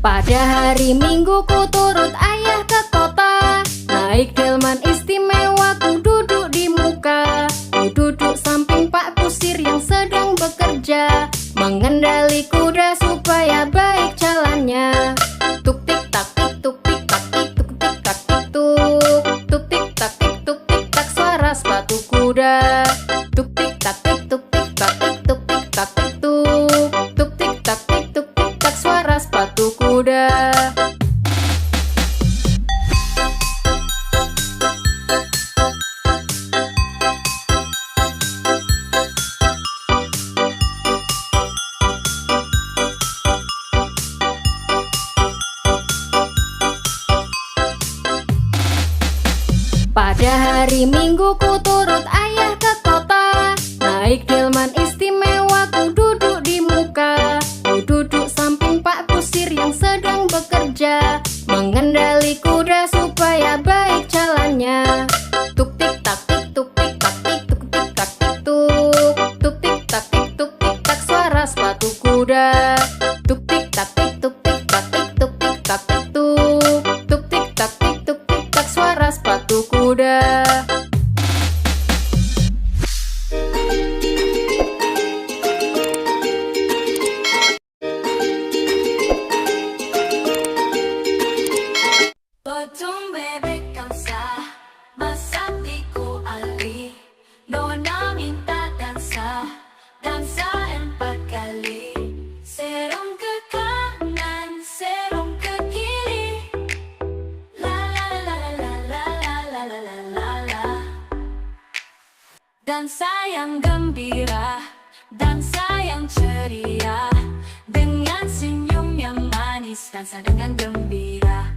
Pada hari Minggu ku turut ayah ke kota. Naik delman istimewa ku duduk di muka. Ku duduk samping Pak Kusir yang sedang bekerja, mengendali kuda supaya baik jalannya. Tuk tik tak tik tuk tik tak tik tuk tik tak tik tuk. Tuk tik tak tik tuk tik tak suara sepatu kuda. Tuk tik tak tik tuk tik tak tik tuk tik tak tik tuk. Tuk tik tak tik tuk tik tak suara sepatu kuda. Pada hari Minggu ku turut ayah ke kota. Naik delman istimewa ku duduk di muka. Ku duduk samping Pak Kusir yang sedang bekerja, mengendali kuda supaya baik jalannya. Tuk tik tak tik tuk tik tak tik tuk tik tak tik tuk. Tuk tik tak tik tuk tik tak suara sepatu kuda. Tuk tik tak tik tuk tik tak tik tuk tik tak tik tuk. Tuk tik tak tik tuk tik tak suara sepatu kuda. Potong bebek kamsa, masak di ku ali. Nona minta dansa, dansa 4 kali. Serong ke kanan, serong ke kiri. La la la la la la la la la la la. Dansa yang gembira, dansa yang ceria. Dengan senyum yang manis, dansa dengan gembira.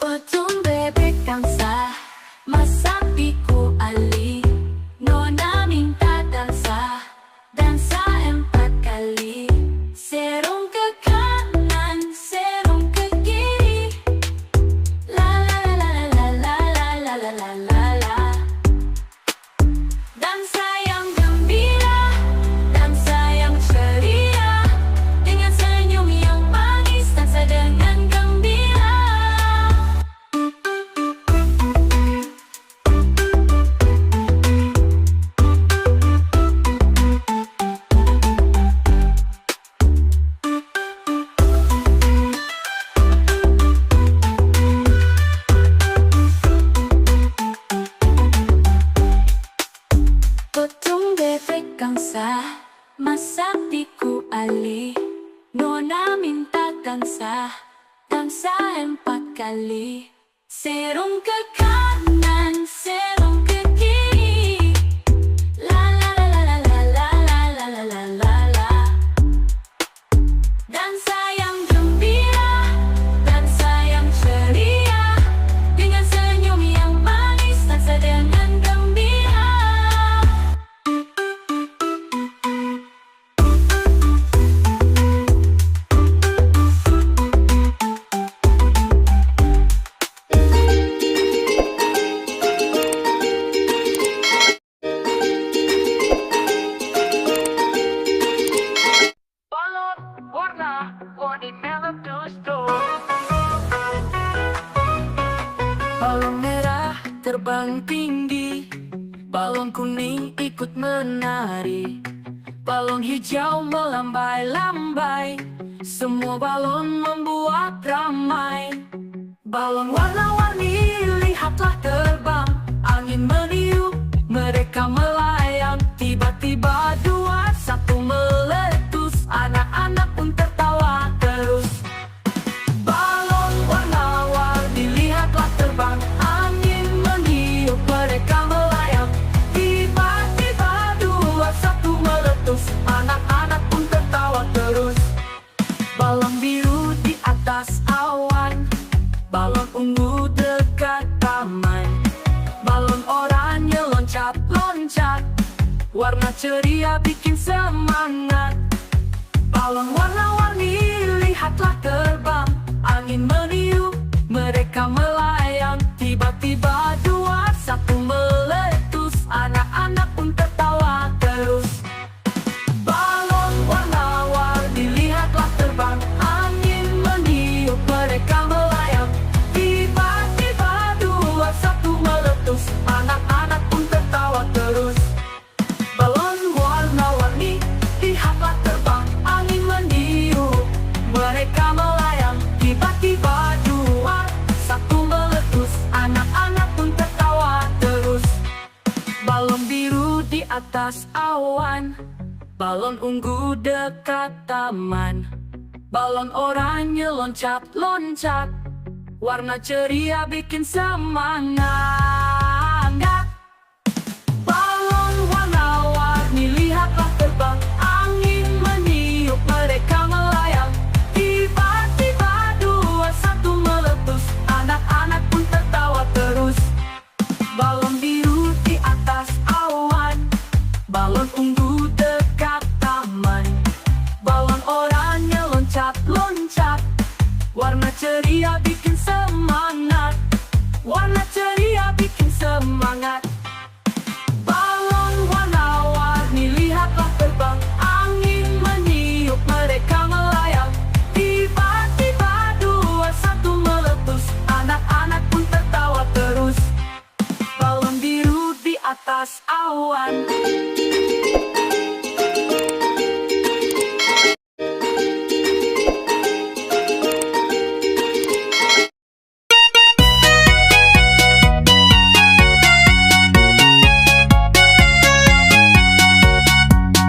Potong bebek kamsa, masak di ku ali. Nona minta dansa, dansa 4 kali. Serong ke kanan, serong ke kiri. La la la la la la la la la la la. Dansa yang gembira, dansa yang ceria. Dengan senyum yang manis, dansa dengan gembira. Potong bebek kamsa, masak di ku ali. Nona minta dansa, dansa 4 kali. Serong ke kanan, serong ke kiri. La la la la la la la la la la la la. Dansa yang gembira, dansa yang ceria. Dengan senyum yang manis, dansa dengan gembira. Balon warna-warni melodus balon merah terbang tinggi, balon kuning ikut menari, balon hijau melambai-lambai, semua balon membuat ramai. Balon warna-warni lihatlah terbang, angin meniup, mereka melayang. Tiba-tiba 2, 1 meletus, anak-anak pun tertawa terus. Balon warna-warni lihat loncat-loncat. Warna ceria bikin semangat. Balon warna-warni lihatlah terbang. Angin meniup, mereka melayang. Tiba-tiba dua, satu meletus. Anak-anak pun tertawa terus. Balon warna-warni lihatlah terbang. Angin meniup, mereka melayang. Tiba-tiba dua, satu meletus. Anak-anak pun tertawa terus. Balon warna-warni lihatlah terbang. Angin meniup, mereka melayang. Tiba-tiba dua, satu meletus. Anak-anak pun tertawa terus. Balon biru di atas awan. Balon ungu dekat taman. Balon oranye loncat-loncat. Warna ceria bikin semangat. Balon warna-warni lihatlah terbang. Angin meniup, mereka melayang. Tiba-tiba dua, satu meletus. Anak-anak pun tertawa terus. Balon biru di atas awan. Balon ungu dekat taman. Balon oranye loncat-loncat. Warna ceria bikin semangat. Warna ceria bikin semangat. Balon warna-warni lihatlah terbang. Angin meniup, mereka melayang. Tiba-tiba dua, satu meletus. Anak-anak pun tertawa terus. Balon biru di atas awan.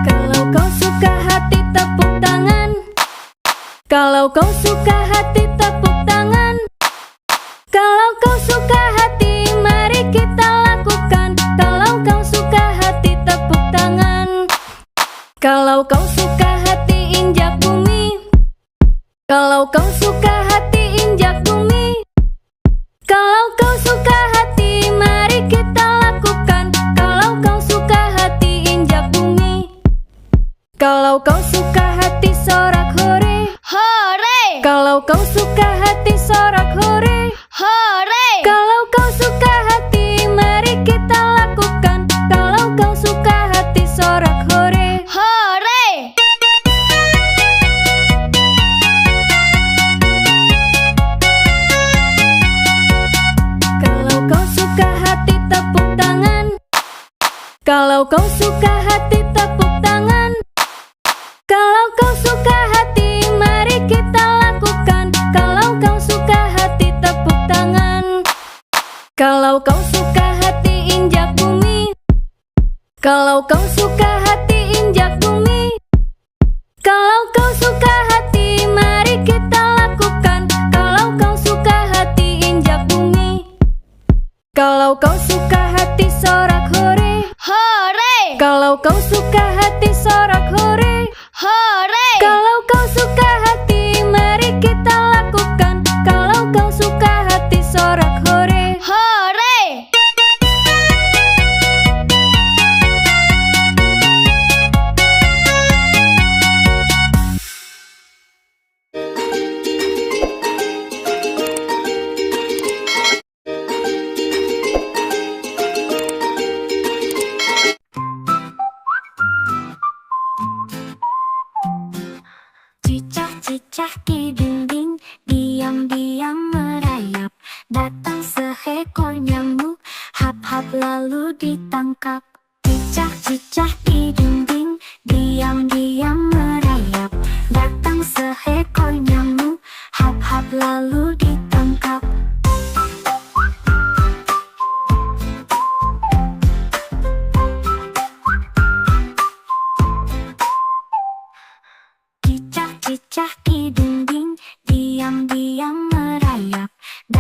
Kalau kau suka hati tepuk tangan. Kalau kau suka hati tepuk tangan. Kalau kau suka hati mari kita lakukan. Kalau kau suka hati tepuk tangan. Kalau kau suka hati injak bumi. Kalau kau suka hati injak bumi. Kalau kau suka hati mari kita lakukan. Kalau kau suka hati injak bumi. Kalau kau suka hati sorak hore. Hore! Kalau kau suka hati sorak hore. Hore! Kalau kau suka hati mari kita lakukan. Kalau kau suka hati sorak hore. Hore! Kalau kau suka hati tepuk tangan. Kalau kau suka hati tepuk tangan. Kalau kau suka hati mari kita lakukan. Kalau kau suka hati tepuk tangan. Kalau kau suka hati injak bumi. Kalau kau suka hati injak bumi. Kalau kau suka hati mari kita lakukan. Kalau kau suka hati injak bumi. Kalau kau suka hati sorak hore. Hore! Kalau kau suka hati sorak hore. Hore! Kalau kau suka hati mari kita lakukan. Kalau kau suka hati sorak hore. Hore! Cicak-cicak di dinding, diam-diam merayap. Datang seekor nyamuk, hap-hap lalu ditangkap. Cicak-cicak di dinding, diam-diam merayap. Datang seekor nyamuk, hap-hap lalu ditangkap.